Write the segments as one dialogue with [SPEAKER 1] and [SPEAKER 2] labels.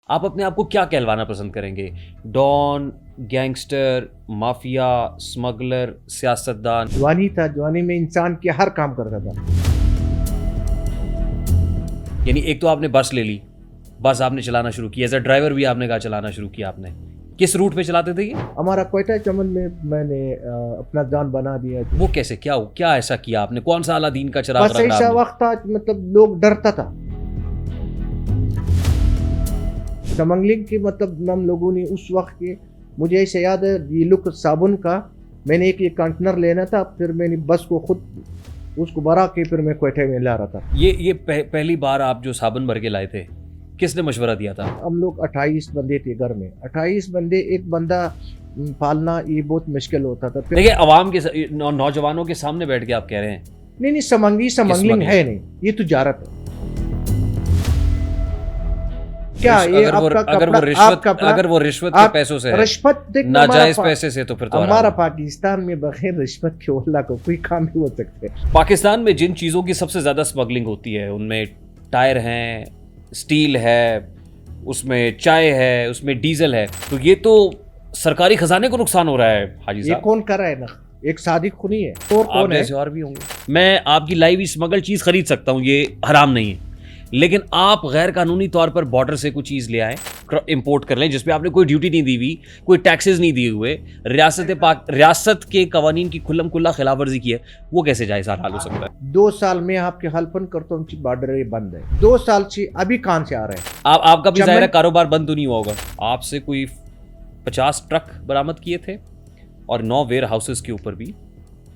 [SPEAKER 1] آپ اپنے آپ کو کیا کہلوانا پسند کریں گے؟ ڈان، گینگسٹر، مافیا، اسمگلر، سیاستدان؟
[SPEAKER 2] جوانی تھا، جوانی میں انسان کے ہر کام کرتا تھا.
[SPEAKER 1] یعنی ایک تو آپ نے بس لے لی، بس آپ نے چلانا شروع کیا، ایز اے ڈرائیور بھی آپ نے کہا چلانا شروع کیا آپ نے. کس روٹ پہ چلاتے تھے یہ؟
[SPEAKER 2] ہمارا کوئٹہ چمن میں نے اپنا جان بنا دیا.
[SPEAKER 1] وہ کیسے، کیا ایسا کیا آپ نے؟ کون سا اعلیٰ دین کا چراغ
[SPEAKER 2] بس ایسا وقت تھا مطلب لوگ ڈرتا تھا. سمنگلنگ کی مطلب ہم لوگوں نے اس وقت کے، مجھے ایسے یاد ہے یہ لک صابن کا میں نے ایک کنٹینر لینا تھا، پھر میں نے بس کو خود اس کو بھرا کے پھر میں کوئٹہ میں لا رہا تھا.
[SPEAKER 1] یہ پہلی بار آپ جو صابن بھر کے لائے تھے، کس نے مشورہ دیا تھا؟
[SPEAKER 2] ہم لوگ 28 بندے تھے گھر میں، 28 بندے ایک بندہ پالنا یہ بہت مشکل ہوتا تھا.
[SPEAKER 1] دیکھیں عوام کے نوجوانوں کے سامنے بیٹھ کے آپ کہہ رہے ہیں
[SPEAKER 2] نہیں سمنگلنگ ہے نہیں، یہ تجارت ہے. کیا
[SPEAKER 1] اگر وہ رشوت کے پیسوں سے،
[SPEAKER 2] رشوت
[SPEAKER 1] ناجائز پیسے سے، تو پھر تو
[SPEAKER 2] ہمارا پاکستان میں بغیر رشوت کے اللہ کو کوئی کام نہیں ہو سکتے.
[SPEAKER 1] پاکستان میں جن چیزوں کی سب سے زیادہ اسمگلنگ ہوتی ہے ان میں ٹائر ہیں، سٹیل ہے، اس میں چائے ہے، اس میں ڈیزل ہے، تو یہ تو سرکاری خزانے کو نقصان ہو رہا ہے حاجی صاحب.
[SPEAKER 2] یہ کون کر رہا ہے نا؟ ایک صادق خونی ہے اور کون ہے؟
[SPEAKER 1] اور بھی ہوں گے. میں آپ کی لائیو اسمگل چیز خرید سکتا ہوں، یہ حرام نہیں ہے، لیکن آپ غیر قانونی طور پر بارڈر سے کوئی چیز لے آئیں، امپورٹ کر لیں، جس پہ آپ نے کوئی ڈیوٹی نہیں دی ہوئی، کوئی ٹیکسز نہیں دیے ہوئے، ریاست کے قوانین کی کھلم کھلا خلاف ورزی کی ہے، وہ کیسے جائز حال ہو سکتا ہے؟
[SPEAKER 2] 2 سال میں آپ کے حلفن کرتا ہوں کہ بارڈر بند ہے. 2 سال سے ابھی کہاں سے آ رہے ہیں؟
[SPEAKER 1] آپ کا بھی ظاہر ہے کاروبار بند تو نہیں ہوا ہوگا. آپ سے کوئی 50 ٹرک برآمد کیے تھے اور 9 ویئر ہاؤسز کے اوپر بھی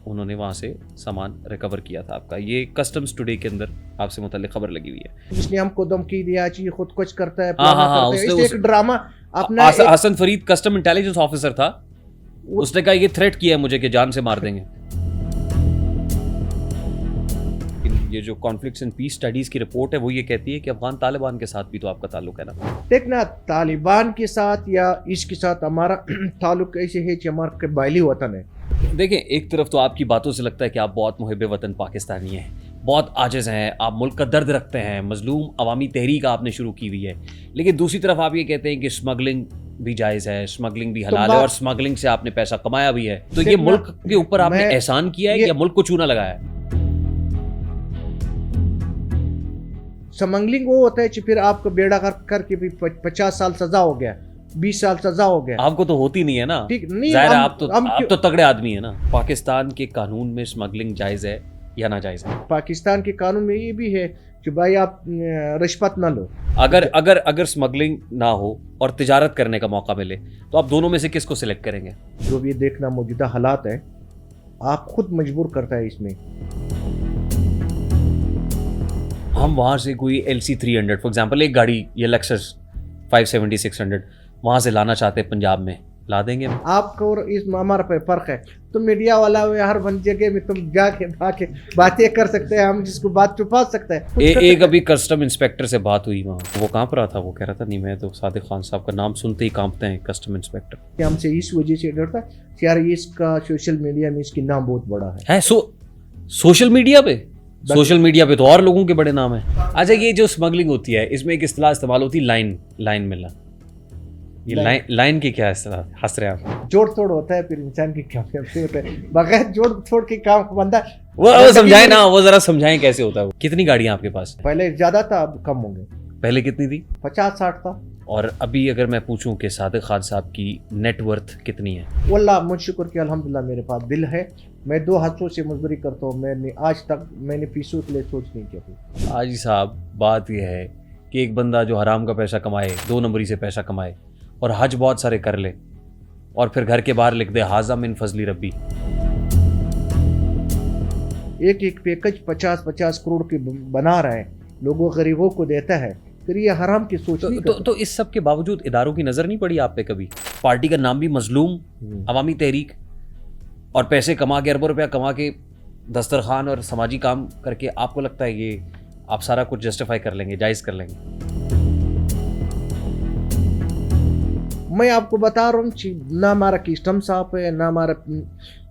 [SPEAKER 1] انہوں نے وہاں سے سامان ریکور کیا تھا آپ کا. یہ کسٹمز ٹوڈے کے اندر آپ سے متعلق خبر لگی ہوئی ہے.
[SPEAKER 2] اس نے ہم کو دھمکی دیا کہ خود کچھ کرتا ہے.
[SPEAKER 1] ایک
[SPEAKER 2] ڈرامہ اپنا.
[SPEAKER 1] حسن فرید کسٹم انٹیلیجنس آفیسر تھا، اس نے کہا یہ تھریٹ کیا ہے مجھے کہ جان سے مار دیں گے. یہ جو کانفلکٹس اینڈ پیس اسٹڈیز کی رپورٹ ہے وہ یہ کہتی ہے کہ افغان طالبان کے ساتھ بھی تو آپ کا تعلق ہے نا؟
[SPEAKER 2] دیکھنا طالبان کے ساتھ یا اس کے ساتھ ہمارا تعلق ایسے ہے کہ ہمارا قبائلی وطن ہے.
[SPEAKER 1] دیکھیں ایک طرف تو آپ کی باتوں سے لگتا ہے کہ آپ بہت محب وطن پاکستانی ہیں، بہت عاجز ہیں، آپ ملک کا درد رکھتے ہیں، مظلوم عوامی تحریک آپ نے شروع کی ہوئی ہے، لیکن دوسری طرف آپ یہ کہتے ہیں کہ اسمگلنگ بھی جائز ہے، اسمگلنگ بھی حلال ہے، اور اسمگلنگ سے آپ نے پیسہ کمایا بھی ہے. تو یہ ملک کے اوپر آپ نے احسان کیا ہے یا ملک کو چونا لگایا ہے؟
[SPEAKER 2] سمنگلنگ وہ ہوتا ہے کہ پھر آپ کو بیڑا کر کے بھی 50 سال سزا ہو گیا، 20 سال سزا ہو گیا.
[SPEAKER 1] آپ کو تو ہوتی نہیں ہے نا، ظاہر ہے آپ تو تگڑے آدمی ہیں نا. پاکستان کے قانون میں اسمگلنگ جائز ہے یا ناجائز ہے؟
[SPEAKER 2] پاکستان کے قانون میں یہ بھی ہے کہ بھائی آپ رشوت نہ لو.
[SPEAKER 1] اگر اسمگلنگ نہ ہو اور تجارت کرنے کا موقع ملے تو آپ دونوں میں سے کس کو سلیکٹ کریں گے؟
[SPEAKER 2] جو بھی دیکھنا موجودہ حالات ہے، آپ خود مجبور کرتا ہے اس میں.
[SPEAKER 1] ہم وہاں سے کوئی LC300 فار ایگزامپل ایک گاڑی، یہ لیکسس 570 600 وہاں سے لانا چاہتے ہیں پنجاب میں، لا دیں گے؟
[SPEAKER 2] آپ کو اور اس ہمارا پہ فرق ہے. تم میڈیا والا ہو، ہر جگہ میں تم جا کے باتیں کر سکتے ہیں، ہم جس کو بات چھپا سکتے ہیں.
[SPEAKER 1] ایک ابھی کسٹم انسپیکٹر سے بات ہوئی وہاں، وہ کانپ رہا تھا، وہ کہہ رہا تھا نہیں میں تو صادق خان صاحب کا نام سنتے ہی کانپتے ہیں کسٹم انسپیکٹر.
[SPEAKER 2] کہ ہم سے اس وجہ سے ڈرتا کہ یار اس کا سوشل میڈیا میں اس کی نام بہت بڑا ہے.
[SPEAKER 1] سوشل میڈیا پہ تو اور لوگوں کے بڑے نام ہیں. اچھا یہ جو اسمگلنگ ہوتی ہے اس میں ایک اصطلاح استعمال ہوتی ہے لائن ملنا. یہ لائن کی کیا اصطلاح ہنس رہے ہیں آپ؟
[SPEAKER 2] جوڑ توڑ ہوتا ہے پھر انسان کی کیا ہوتا ہے، بغیر جوڑ توڑ کے کام بندہ.
[SPEAKER 1] وہ سمجھائیں نا، وہ ذرا سمجھائیں کیسے ہوتا ہے. کتنی گاڑیاں آپ کے پاس؟
[SPEAKER 2] پہلے زیادہ تھا، اب کم ہوں گے.
[SPEAKER 1] پہلے کتنی تھی؟
[SPEAKER 2] 50-60 تھا. اور
[SPEAKER 1] ابھی اگر میں پوچھوں کہ صادق خان صاحب کی نیٹ ورتھ کتنی ہے؟
[SPEAKER 2] واللہ مجھ شکر کہ الحمدللہ میرے پاس دل ہے. میں 2 ہاتھوں سے مزدوری کرتا ہوں، میں نے آج تک میں نے پیسوں کے لیے سوچ نہیں کیا.
[SPEAKER 1] حاجی صاحب بات یہ ہے کہ ایک بندہ جو حرام کا پیسہ کمائے، 2 نمبری سے پیسہ کمائے اور حج بہت سارے کر لے اور پھر گھر کے باہر لکھ دے ھذا من فضل ربی.
[SPEAKER 2] ایک پیکج 50 کروڑ کے بنا رہا ہے، لوگوں غریبوں کو دیتا ہے، پھر یہ حرام کی سوچ نہیں.
[SPEAKER 1] تو اس سب کے باوجود اداروں کی نظر نہیں پڑی آپ پہ کبھی؟ پارٹی کا نام بھی مظلوم عوامی تحریک، اور پیسے کما کے اربوں روپیہ کما کے دسترخوان اور سماجی کام کر کے آپ کو لگتا ہے یہ آپ سارا کچھ جسٹیفائی کر لیں گے، جائز کر لیں گے؟ میں
[SPEAKER 2] آپ کو بتا رہا ہوں نہ ہمارا کسٹم صاف ہے، نہ ہمارا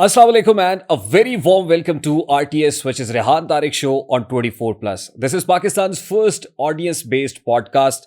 [SPEAKER 1] Assalamu alaikum and a very warm welcome to RTS, which is Rehan Tariq show on 24+. This is Pakistan's first audience-based podcast,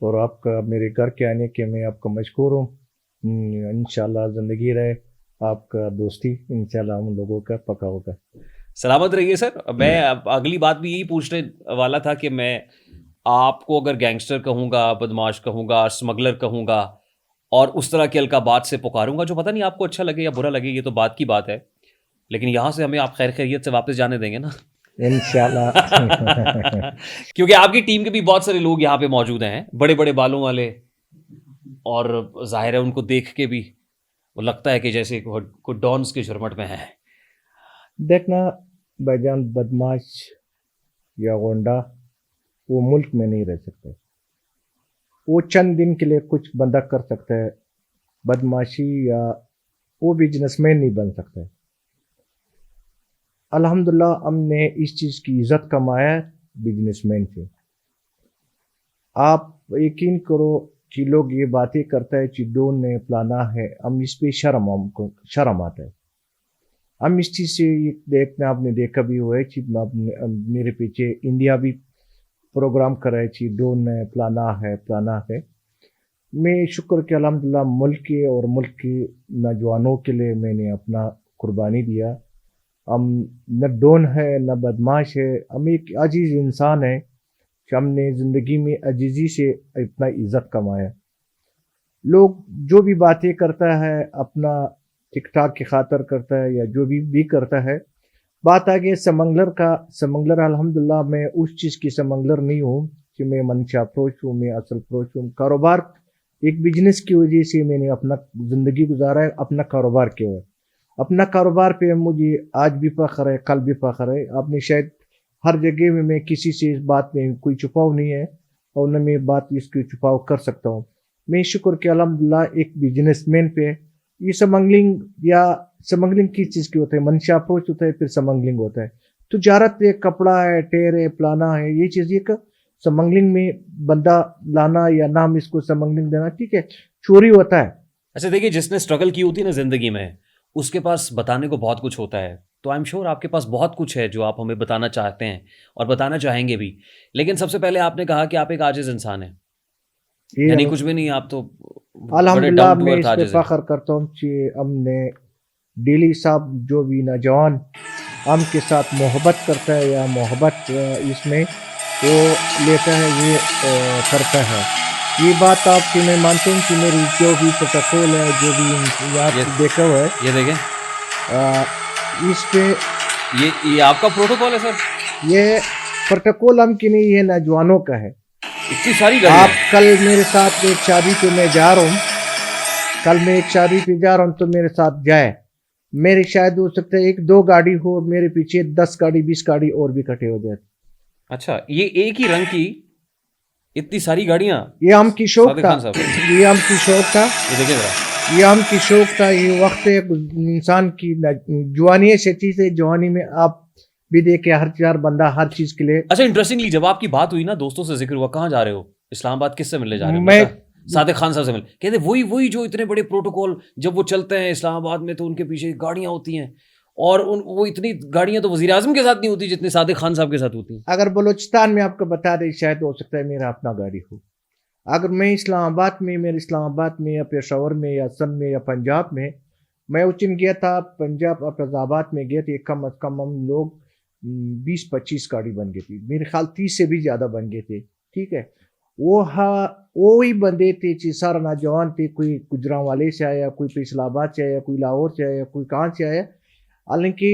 [SPEAKER 2] اور آپ کا میرے گھر کے آنے کے میں آپ کا مشکور ہوں. انشاءاللہ زندگی رہے آپ کا دوستی انشاءاللہ ہم لوگوں کا پکا ہوگا.
[SPEAKER 1] سلامت رہیے سر. میں اگلی بات بھی یہی پوچھنے والا تھا کہ میں آپ کو اگر گینگسٹر کہوں گا, بدماش کہوں گا, اسمگلر کہوں گا اور اس طرح کے القابات سے پکاروں گا, جو پتہ نہیں آپ کو اچھا لگے یا برا لگے, یہ تو بات کی بات ہے, لیکن یہاں سے ہمیں آپ خیر خیریت سے واپس جانے دیں گے نا
[SPEAKER 2] انشاءاللہ.
[SPEAKER 1] کیونکہ آپ کی ٹیم کے بھی بہت سارے لوگ یہاں پہ موجود ہیں, بڑے بڑے بالوں والے, اور ظاہر ہے ان کو دیکھ کے بھی وہ لگتا ہے کہ جیسے کوئی ڈانس کے جھرمٹ میں ہے.
[SPEAKER 2] دیکھنا بھائی جان, بدماش یا غنڈا وہ ملک میں نہیں رہ سکتے. وہ چند دن کے لیے کچھ بندہ کر سکتا ہے, بدماشی یا وہ بزنس مین نہیں بن سکتا. الحمدللہ ہم نے اس چیز کی عزت کمایا ہے بزنس مین سے. آپ یقین کرو کہ لوگ یہ باتیں کرتا ہے کہ ڈون نے پلانا ہے, ہم اس پہ شرم آتا ہے. ہم اس چیز سے دیکھنا, آپ نے دیکھا بھی ہوا ہے کہ میرے پیچھے انڈیا بھی پروگرام کرا ہے کہ ڈون نے پلانا ہے. میں شکر کہ الحمدللہ ملک کے اور ملک کی نوجوانوں کے لیے میں نے اپنا قربانی دیا. ہم نہ ڈون ہے نہ بدماش ہے, ہم ایک عاجز انسان ہے کہ ہم نے زندگی میں عاجزی سے اتنا عزت کمایا. لوگ جو بھی باتیں کرتا ہے اپنا ٹک ٹاک کی خاطر کرتا ہے یا جو بھی کرتا ہے. بات آگے سمنگلر الحمدللہ میں اس چیز کی سمنگلر نہیں ہوں کہ میں منشا فروش ہوں, میں اصل فروش ہوں. کاروبار ایک بزنس کی وجہ سے میں نے اپنا زندگی گزارا ہے, اپنا کاروبار کیا ہے. اپنا کاروبار پہ مجھے آج بھی فخر ہے, کل بھی فخر ہے. آپ نے شاید ہر جگہ میں کسی سے اس بات میں کوئی چھپاؤ نہیں ہے اور نہ میں بات اس کی چھپاؤ کر سکتا ہوں. میں شکر کہ الحمدللہ ایک بزنس مین پہ یہ سمنگلنگ کس چیز کی ہوتا ہے, منشا اپروچ ہوتا ہے, پھر سمنگلنگ ہوتا ہے. تجارت ہے, کپڑا ہے, ٹیر ہے, پلانا ہے, یہ چیز ایک سمنگلنگ میں بندہ لانا یا نام اس کو سمنگلنگ دینا, ٹھیک ہے, چوری ہوتا ہے.
[SPEAKER 1] اچھا دیکھیے, جس نے اسٹرگل کی ہوتی ہے نا زندگی میں, اس کے پاس بتانے کو بہت کچھ ہوتا ہے. تو آئی ایم شیور آپ کے پاس بہت کچھ ہے جو آپ ہمیں بتانا چاہتے ہیں اور بتانا چاہیں گے بھی. لیکن سب سے پہلے آپ نے کہا کہ آپ ایک عاجز انسان ہیں, یعنی کچھ بھی نہیں, آپ تو
[SPEAKER 2] الحمدللہ میں اس پہ فخر کرتا ہوں کہ ہم نے ڈیلی صاحب جو بھی نوجوان ہم کے ساتھ محبت کرتا ہے یا محبت اس میں وہ لیتا ہے, یہ کرتا ہے. یہ بات آپ کی میں مانتا ہوں کہ میری جو بھی پروٹوکول ہے, جو بھی یہاں دیکھا ہوا ہے,
[SPEAKER 1] یہ دیکھیں
[SPEAKER 2] اس پہ
[SPEAKER 1] یہ آپ کا پروٹوکول ہے سر.
[SPEAKER 2] یہ پروٹوکول ہم کی نہیں, یہ نوجوانوں کا ہے.
[SPEAKER 1] اتنی ساری
[SPEAKER 2] آپ کل میرے ساتھ ایک شادی پہ میں جا رہا ہوں, تو میرے ساتھ جائے. میرے شاید ہو سکتا ہے 1-2 گاڑی ہو, میرے پیچھے 10 گاڑی 20 گاڑی اور بھی کٹے ہو جاتے.
[SPEAKER 1] اچھا, یہ ایک ہی رنگ کی اتنی ساری گاڑیاں,
[SPEAKER 2] یہ ہم کی شوق تھا, یہ ہم کی شوق تھا,
[SPEAKER 1] یہ دیکھیں ذرا,
[SPEAKER 2] یہ ہم کی شوق تھا. یہ وقت ہے انسان کی جوانی ایسی چیز ہے, جوانی میں آپ بھی دیکھے ہر 4 بندہ ہر چیز کے لیے.
[SPEAKER 1] اچھا انٹرسٹنگلی جب آپ کی بات ہوئی نا, دوستوں سے ذکر ہوا, کہاں جا رہے ہو, اسلام آباد, کس سے ملنے جا رہے ہو؟
[SPEAKER 2] میں
[SPEAKER 1] صادق خان صاحب سے مل. کہتے وہی جو اتنے بڑے پروٹوکول جب وہ چلتے ہیں اسلام آباد میں تو ان کے پیچھے گاڑیاں ہوتی ہیں, اور وہ اتنی گاڑیاں تو وزیر اعظم کے ساتھ نہیں ہوتی جتنی صادق خان صاحب کے ساتھ ہوتی ہیں.
[SPEAKER 2] اگر بلوچستان میں آپ کو بتا دیں شاید ہو سکتا ہے میرا اپنا گاڑی ہو. اگر میں اسلام آباد میں, میرے اسلام آباد میں یا پشاور میں یا سن میں یا پنجاب میں, میں اچن گیا تھا پنجاب فیض آباد میں گیا تھا, کم از کم ہم لوگ 20-25 گاڑی بن گئی تھی, میرے خیال 30 سے بھی زیادہ بن گئے تھے. ٹھیک ہے, وہی بندے تھے, سارا نوجوان تھے, کوئی گجراں والے سے آیا, کوئی فیصل آباد سے آیا, کوئی لاہور سے آیا, کوئی کہاں سے آیا. حالانکہ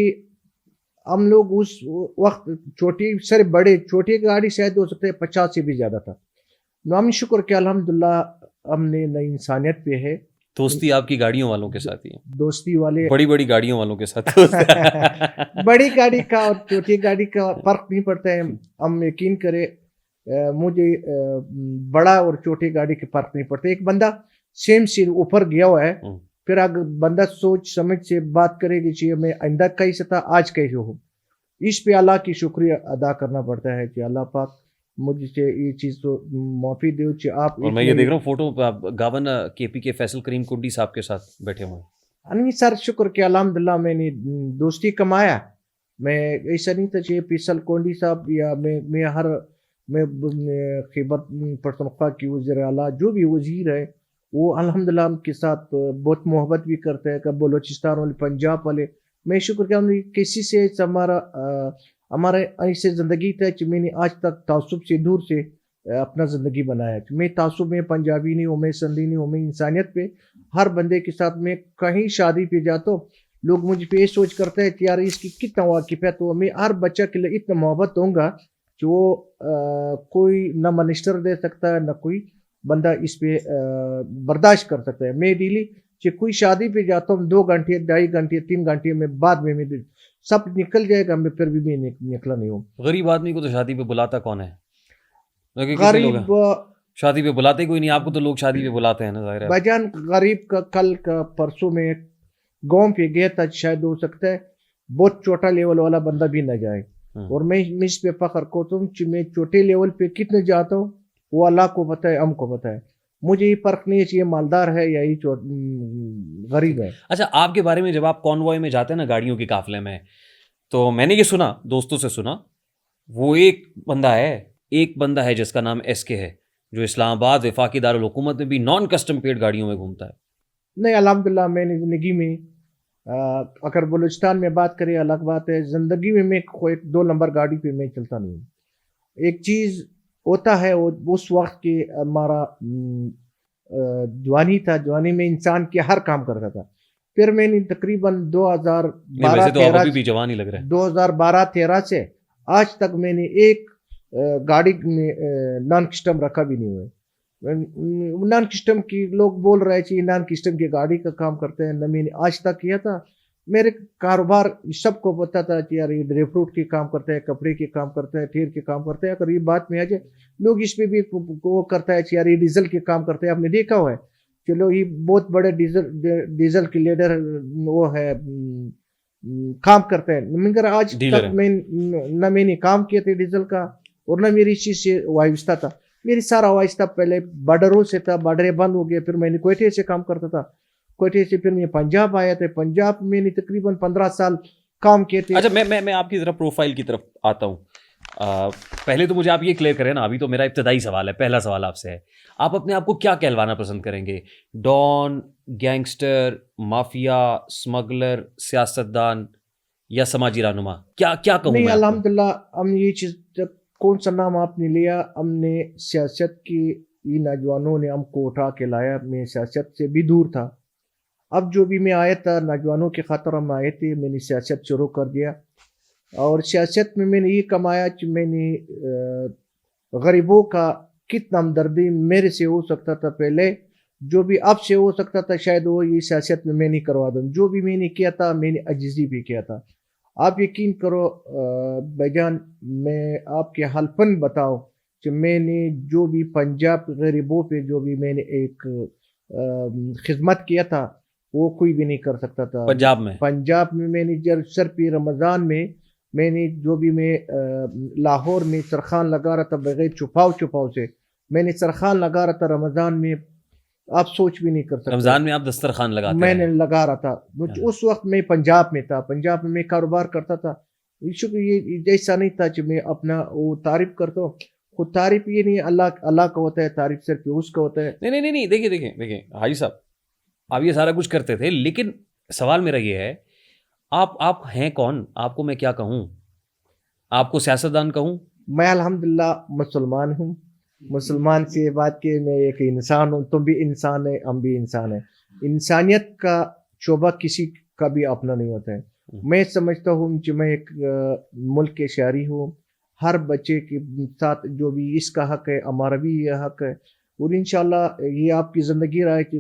[SPEAKER 2] ہم لوگ اس وقت چھوٹی گاڑی شاید ہو سکتا ہے 50 سے بھی زیادہ تھا. ہم شکر کہ الحمدللہ ہم نے نئی انسانیت پہ ہے.
[SPEAKER 1] دوستی آپ کی گاڑیوں والوں کے ساتھ ہی ہے,
[SPEAKER 2] دوستی والے
[SPEAKER 1] بڑی گاڑیوں والوں کے ساتھ.
[SPEAKER 2] بڑی گاڑی کا اور چھوٹی گاڑی کا فرق نہیں پڑتا ہے. ہم یقین کرے, مجھے بڑا اور چھوٹی گاڑی کے فرق نہیں پڑتا. ایک بندہ سیم سے اوپر گیا ہوا ہے, پھر اگر بندہ سوچ سمجھ سے بات کرے گی چاہیے میں آئندہ کیسے تھا آج کیسے ہو, اس پہ اللہ کی شکریہ ادا کرنا پڑتا ہے کہ اللہ پاک مجھ سے یہ چیز تو معافی دو کہ آپ.
[SPEAKER 1] اور میں یہ دیکھ رہا ہوں فوٹو گاون کے پی کے فیصل کریم کنڈی صاحب کے ساتھ بیٹھے ہوئے ہیں.
[SPEAKER 2] نہیں سر, شکر کہ الحمدللہ میں نے دوستی کمایا. میں ایسا نہیں تھا کہ فیصل کنڈی صاحب یا میں ہر میں خیبر پختونخوا کی وزیر اعلیٰ جو بھی وزیر ہے وہ الحمدللہ ہم کے ساتھ بہت محبت بھی کرتے ہیں. کہ بلوچستان والے، پنجاب والے، میں شکر کہ ہم نے کسی سے ہمارے ایسے زندگی تھا کہ میں نے آج تک تعصب سے دور سے اپنا زندگی بنایا. میں تعصب میں پنجابی نہیں ہوں، میں سندھی نہیں ہوں، میں انسانیت پہ ہر بندے کے ساتھ. میں کہیں شادی پہ جاتا ہوں لوگ مجھ پہ یہ سوچ کرتے ہیں کہ یار اس کی کتنا واقف ہے. تو میں ہر بچہ کے لیے اتنا محبت دوں گا کہ وہ کوئی نہ منسٹر دے سکتا ہے نہ کوئی بندہ اس پہ برداشت کر سکتا ہے. میں ڈیلی کہ کوئی شادی پہ جاتا ہوں 2 گھنٹے 2.5 گھنٹے 3 گھنٹے میں بعد میں سب نکل جائے گا، میں پھر بھی میں نکلا نہیں ہوں.
[SPEAKER 1] غریب آدمی کو تو شادی پہ بلاتا کون ہے؟
[SPEAKER 2] غریب
[SPEAKER 1] شادی پہ بلاتے کوئی نہیں. آپ کو تو لوگ شادی پہ بلاتے ہیں نا، ظاہر ہے.
[SPEAKER 2] بجان غریب کا کل کا پرسوں میں گاؤں پہ گیا تھا، شاید ہو سکتا ہے بہت چھوٹا لیول والا بندہ بھی نہ جائے. اور میں اس پہ فخر کرتا ہوں کہ میں چھوٹے لیول پہ کتنے جاتا ہوں وہ اللہ کو پتہ ہے، ہم کو پتہ ہے. مجھے یہ فرق نہیں ہے کہ یہ مالدار ہے یا یہ غریب ہے.
[SPEAKER 1] اچھا، آپ کے بارے میں جب آپ کانوائے میں جاتے ہیں نا گاڑیوں کے قافلے میں، تو میں نے یہ سنا، دوستوں سے سنا، وہ ایک بندہ ہے جس کا نام ایس کے ہے، جو اسلام آباد وفاقی دارالحکومت میں بھی نان کسٹم پیڈ گاڑیوں میں گھومتا ہے.
[SPEAKER 2] نہیں الحمدللہ میں نے زندگی میں اگر بلوچستان میں بات کریں الگ بات ہے، زندگی میں کوئی 2 نمبر گاڑی پہ میں چلتا نہیں ہوں. ایک چیز ہوتا ہے اس وقت کہ ہمارا جوانی تھا، جوانی میں انسان کے ہر کام کرتا تھا. پھر میں نے تقریباً 2012-13 سے آج تک میں نے ایک گاڑی میں نان کسٹم رکھا بھی نہیں ہوا. نان کسٹم کی لوگ بول رہے ہیں نان کسٹم کی گاڑی کا کام کرتے ہیں، نہ میں نے آج تک کیا تھا. میرے کاروبار سب کو پتا تھا کہ یار یہ ڈرائی فروٹ کے کام کرتے ہیں، کپڑے کے کام کرتے ہیں، ٹھیر کے کام کرتے ہیں. اگر یہ بات میں آ جائے لوگ اس پہ بھی وہ کرتا ہے کہ یار یہ ڈیزل کے کام کرتے ہیں. آپ نے دیکھا ہوا ہے چلو یہ بہت بڑے ڈیزل کے لیڈر وہ ہے کام کرتے ہیں، مگر آج تک نہ میں نے کام کیے تھے ڈیزل کا اور نہ میری چیز سے وابستہ تھا. میری سارا وابستہ پہلے بارڈروں سے تھا، بارڈریں بند ہو گئے. پھر میں نے کوئٹے سے کام کرتا تھا، کوئٹے سے پھر میں پنجاب آیا تھا. پنجاب میں نے تقریباً 15 سال کام کیے تھے.
[SPEAKER 1] اچھا، میں آپ کی ذرا پروفائل کی طرف آتا ہوں. پہلے تو مجھے آپ یہ کلیئر کریں نا، ابھی تو میرا ابتدائی سوال ہے، پہلا سوال آپ سے ہے، آپ اپنے آپ کو کیا کہلوانا پسند کریں گے؟ ڈان، گینگسٹر، مافیا، اسمگلر، سیاستدان یا سماجی رہنما؟ کیا کہوں
[SPEAKER 2] نہیں
[SPEAKER 1] میں؟
[SPEAKER 2] الحمدللہ ہم یہ چیز کون سا نام آپ نے لیا، ہم نے سیاست کی یہ نوجوانوں نے ہم کو اٹھا کے لایا. میں سیاست سے بھی دور تھا. اب جو بھی میں آیا تھا نوجوانوں کی خاطر ہم آئے تھے، میں نے سیاست شروع کر دیا. اور سیاست میں نے یہ کمایا کہ میں نے غریبوں کا کتنا ہمدردی میرے سے ہو سکتا تھا پہلے، جو بھی اب سے ہو سکتا تھا شاید وہ یہ سیاست میں نہیں کروا دوں. جو بھی میں نے کیا تھا میں نے عجزی بھی کیا تھا. آپ یقین کرو بھائی جان، میں آپ کے حلفاً بتاؤ کہ میں نے جو بھی پنجاب غریبوں پہ جو بھی میں نے ایک خدمت کیا تھا وہ کوئی بھی نہیں کر سکتا تھا. پنجاب میں میں نے جب صرف رمضان میں نے جو بھی میں لاہور میں سرخان لگا رہا تھا بغیر چھپاؤ سے میں نے سرخان لگا رہا تھا رمضان میں. آپ سوچ بھی نہیں کر سکتے
[SPEAKER 1] رمضان میں آپ دسترخوان لگاتے
[SPEAKER 2] میں نے لگا رہا تھا. اس وقت میں پنجاب میں تھا، پنجاب میں کاروبار کرتا تھا. یہ جیسا نہیں تھا کہ میں اپنا وہ تعریف کرتا ہوں. خود تعریف یہ نہیں، اللہ کا ہوتا ہے، تعریف صرف اس کا ہوتا ہے.
[SPEAKER 1] نہیں، دیکھیں حاجی صاحب، آپ یہ سارا کچھ کرتے تھے، لیکن سوال میرا یہ ہے، آپ ہیں کون؟ آپ کو میں کیا کہوں؟ آپ کو سیاستدان کہوں؟
[SPEAKER 2] میں الحمدللہ مسلمان ہوں. مسلمان سے بات کہ میں ایک انسان ہوں. تم بھی انسان ہے، ہم بھی انسان ہیں. انسانیت کا شعبہ کسی کا بھی اپنا نہیں ہوتا ہے. میں سمجھتا ہوں کہ میں ایک ملک کے شہری ہوں. ہر بچے کے ساتھ جو بھی اس کا حق ہے ہمارا بھی یہ حق ہے. اور انشاءاللہ یہ آپ کی زندگی رہا ہے کہ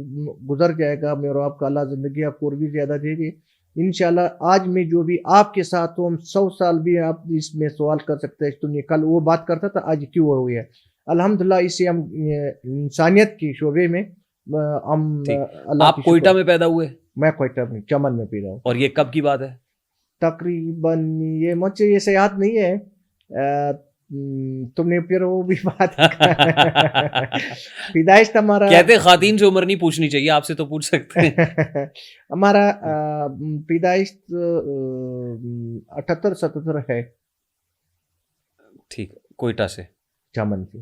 [SPEAKER 2] گزر جائے گا. میرا آپ کا اللہ زندگی آپ کو اور بھی زیادہ دے گی انشاءاللہ. آج میں جو بھی آپ کے ساتھ ہوں 100 سال بھی آپ اس میں سوال کر سکتے ہیں تم یہ کل وہ بات کرتا تھا آج کیوں ہوئی ہے. الحمدللہ اسے ہم انسانیت کے شعبے میں ہم
[SPEAKER 1] آپ کوئٹہ میں پیدا ہوئے؟
[SPEAKER 2] میں کوئٹہ میں چمن میں پیدا ہوں.
[SPEAKER 1] اور یہ کب کی بات ہے؟
[SPEAKER 2] تقریباً یہ مجھے یہ یاد نہیں ہے. تم نے پھر وہ بھی بات پیدائش ہمارا
[SPEAKER 1] کہتے خواتین سے عمر نہیں پوچھنی چاہیے، آپ سے تو پوچھ سکتے ہیں.
[SPEAKER 2] ہمارا پیدائش 78-77 ہے.
[SPEAKER 1] ٹھیک، کوئٹہ سے.
[SPEAKER 2] چمن سے.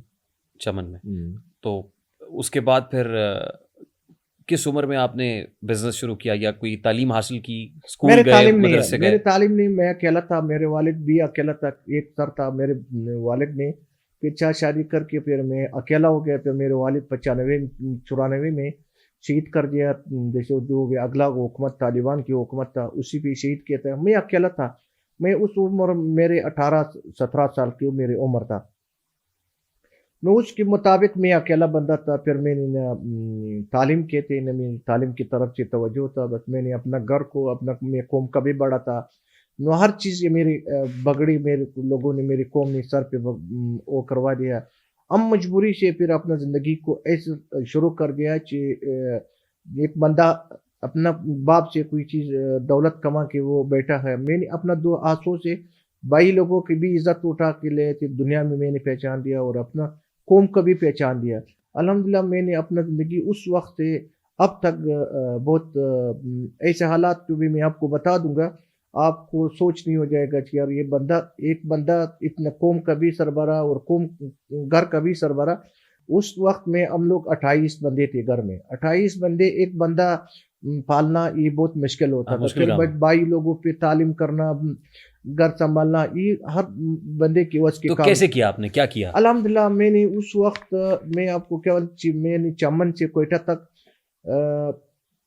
[SPEAKER 1] چمن میں. تو اس کے بعد پھر کس عمر میں آپ نے بزنس شروع کیا یا کوئی تعلیم حاصل کی؟ اسکول
[SPEAKER 2] میرے
[SPEAKER 1] گئے،
[SPEAKER 2] تعلیم نہیں
[SPEAKER 1] مدرسے
[SPEAKER 2] ہے،
[SPEAKER 1] گئے؟
[SPEAKER 2] میرے تعلیم نہیں. میں اکیلا تھا، میرے والد بھی اکیلا تھا. ایک سر تھا میرے والد نے، پھر شادی کر کے پھر میں اکیلا ہو گیا. پھر میرے والد 95-94 میں شہید کر دیا. جیسے جو اگلا حکومت طالبان کی حکومت تھا اسی پہ شہید کیا تھا. میں اکیلا تھا. میں اس عمر میرے 18-17 سال کی میری عمر تھا. میں اس کے مطابق میں اکیلا بندہ تھا. پھر میں نے تعلیم کی تھی، نہ میں تعلیم کی طرف سے توجہ تھا. بس میں نے اپنا گھر کو، اپنا میں قوم کا بھی بڑا تھا. نو ہر چیز یہ میری بگڑی، میرے لوگوں نے میری قوم نے سر پہ وہ کروا دیا. ہم مجبوری سے پھر اپنا زندگی کو ایسے شروع کر دیا کہ ایک بندہ اپنا باپ سے کوئی چیز دولت کما کے وہ بیٹھا ہے. میں نے اپنا 2 آنسوں سے 22 لوگوں کی بھی عزت اٹھا کے لے تھے. دنیا میں نے پہچان دیا اور اپنا قوم کا بھی پہچان دیا. الحمدللہ میں نے اپنا زندگی اس وقت سے اب تک بہت ایسے حالات جو بھی میں آپ کو بتا دوں گا، آپ کو سوچ نہیں ہو جائے گا کہ یار یہ بندہ، ایک بندہ اتنا قوم کا بھی سربراہ اور قوم گھر کا بھی سربراہ. اس وقت میں ہم لوگ 28 بندے تھے گھر میں. 28 بندے، ایک بندہ پالنا یہ بہت مشکل ہوتا تھا. پھر 22 لوگوں پہ تعلیم کرنا، گھر سنبھالنا، یہ ہر بندے کی وجہ کے
[SPEAKER 1] تو
[SPEAKER 2] کام.
[SPEAKER 1] کیسے کیا آپ نے، کیا کیا؟
[SPEAKER 2] الحمدللہ میں نے اس وقت، میں آپ کو کیا میں نے چمن سے کوئٹہ تک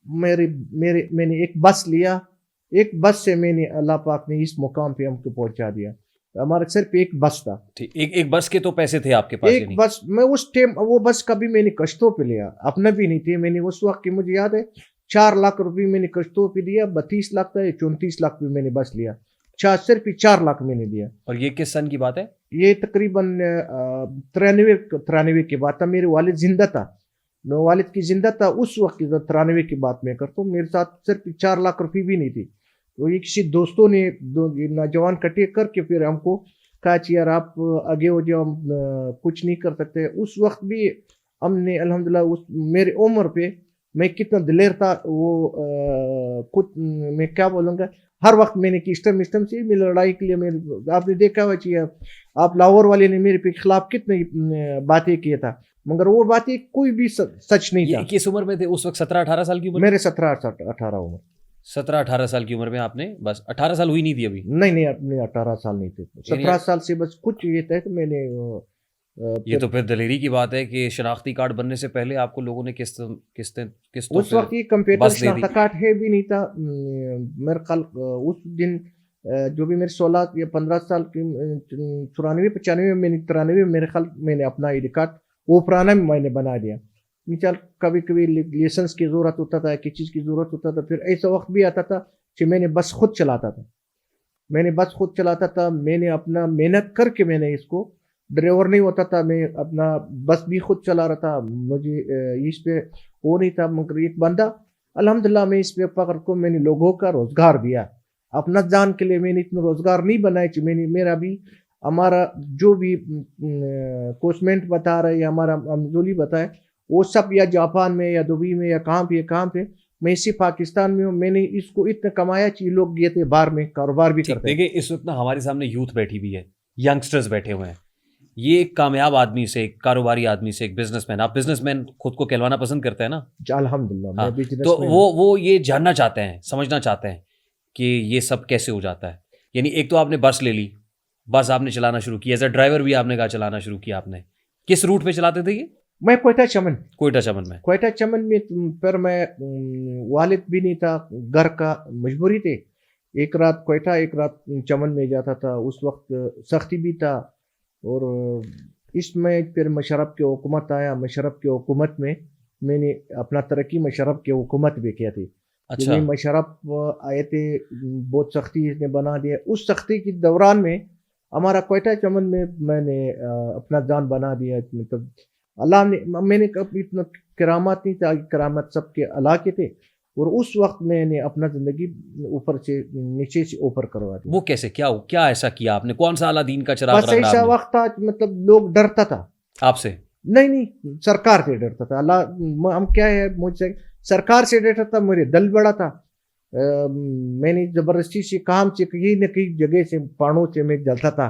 [SPEAKER 2] میں نے ایک بس لیا. ایک بس سے میں نے اللہ پاک نے اس مقام پہ ہم کو پہنچا دیا. ہمارا صرف ایک بس تھا.
[SPEAKER 1] ایک بس کے تو پیسے تھے آپ کے پاس؟
[SPEAKER 2] ایک بس میں اس ٹائم وہ بس کبھی میں نے قسطوں پہ لیا، اپنا بھی نہیں تھے. میں نے اس وقت کی مجھے یاد ہے 4 لاکھ روپے میں نے قسطوں پہ دیا. 32 لاکھ تھا یا 34 لاکھ پہ میں نے بس لیا. صرف 4 لاکھ میں نے دیا.
[SPEAKER 1] اور یہ کس سن کی بات ہے؟
[SPEAKER 2] یہ تقریباً 93 کی بات تھا. میرے والد زندہ تھا، میں والد کی زندہ تھا اس وقت کی 93 کی بات میں کرتا ہوں. میرے ساتھ صرف 4 لاکھ روپے بھی نہیں تھی. تو یہ کسی دوستوں نے نوجوان کٹے کر کے پھر ہم کو کہا کہ یار آپ آگے ہو جاؤ، ہم کچھ نہیں کر سکتے. اس وقت بھی ہم نے الحمدللہ میرے عمر پہ میں کتنا دلیر تھا. وہ خود میں کیا بولوں گا، ہر وقت میں نے کی اسٹم سے میری لڑائی کے لیے. آپ نے دیکھا ہوا چاہیے، آپ لاہور والے نے میرے پہ خلاف کتنے باتیں کیا تھا، مگر وہ باتیں کوئی بھی سچ نہیں تھا.
[SPEAKER 1] کس عمر میں تھے اس وقت؟ 17-18 سال کی عمر؟
[SPEAKER 2] میرے 17-18 عمر.
[SPEAKER 1] 17-18 سال کی عمر میں آپ نے، بس 18 سال ہوئی نہیں تھی ابھی؟
[SPEAKER 2] نہیں اپنے 18 سال نہیں تھے. 17 سال سے بس کچھ یہ تھا کہ میں نے
[SPEAKER 1] یہ تو پھر دلیری کی بات ہے کہ شناختی کارڈ بننے سے پہلے آپ کو لوگوں نے
[SPEAKER 2] اس وقت یہ کمپیوٹر شناختی کارڈ ہے بھی نہیں تھا. میرے خیال اس دن جو بھی میرے 16 یا 15 سال کی 94-95 میں 93 میں میرے خیال میں نے اپنا آئی ڈی کارڈ وہ پرانا میں نے بنا دیا. مثال کبھی کبھی لائسنس کی ضرورت ہوتا تھا، کسی چیز کی ضرورت ہوتا تھا. پھر ایسا وقت بھی آتا تھا کہ میں نے بس خود چلاتا تھا. میں نے اپنا محنت کر کے میں نے اس کو، ڈرائیور نہیں ہوتا تھا، میں اپنا بس بھی خود چلا رہا تھا. مجھے اس پہ وہ نہیں تھا. مگر ایک بندہ الحمدللہ میں اس پہ پکڑ کو میں نے لوگوں کا روزگار دیا. اپنا جان کے لیے میں نے اتنا روزگار نہیں بنایا کہ میں نے میرا بھی، ہمارا جو بھی کوسمنٹ بتا رہا ہے یا ہمارا امزولی بتائے وہ سب یا جاپان میں یا دبئی میں یا کہاں پہ میں اسی پاکستان میں ہوں. میں نے اس کو اتنا کمایا کہ لوگ گئے تھے باہر میں کاروبار بھی کرتے ہیں.
[SPEAKER 1] دیکھیں اس وقت نا ہمارے سامنے یوتھ بیٹھی ہوئی ہے، ینگسٹرز بیٹھے ہوئے ہیں. یہ ایک کامیاب آدمی سے، ایک کاروباری آدمی سے، ایک بزنس مین، آپ بزنس مین خود کو کہلوانا پسند کرتے ہیں نا؟
[SPEAKER 2] الحمدللہ.
[SPEAKER 1] تو وہ یہ جاننا چاہتے ہیں، سمجھنا چاہتے ہیں کہ یہ سب کیسے ہو جاتا ہے. یعنی ایک تو آپ نے بس لے لی، بس آپ نے چلانا شروع کی، ایز اے ڈرائیور بھی آپ نے کہا چلانا شروع کیا. آپ نے کس روٹ پہ چلاتے تھے یہ؟
[SPEAKER 2] میں کوئٹہ چمن میں. پھر میں والد بھی نہیں تھا، گھر کا مجبوری تھے. ایک رات کوئٹہ ایک رات چمن میں جاتا تھا. اس وقت سختی بھی تھا. اور اس میں پھر مشرف کی حکومت آیا. مشرف کی حکومت میں نے اپنا ترقی مشرف کی حکومت بھی کیا تھی.
[SPEAKER 1] اچھا.
[SPEAKER 2] مشرف آئے تھے، بہت سختی اس نے بنا دیا. اس سختی کے دوران میں ہمارا کوئٹہ چمن میں نے اپنا جان بنا دیا. مطلب اللہ نے، میں نے اتنا کرامات نہیں تھا، کرامت سب کے اللہ کے تھے. اور اس وقت میں نے اپنا زندگی اوپر سے نیچے سے اوپر کروا دی.
[SPEAKER 1] وہ کیسے، کیا ایسا کیا آپ نے؟ کون سا اعلیٰ دین کا چراغ
[SPEAKER 2] بس ایسا وقت تھا مطلب لوگ ڈرتا تھا
[SPEAKER 1] آپ سے؟
[SPEAKER 2] نہیں سرکار سے ڈرتا تھا. اللہ ہم کیا ہے، مجھ سے سرکار سے ڈرتا تھا. میرے دل بڑا تھا. میں نے زبردستی سے کام سے کہیں نہ کہیں جگہ سے پانوں سے میں جلتا تھا.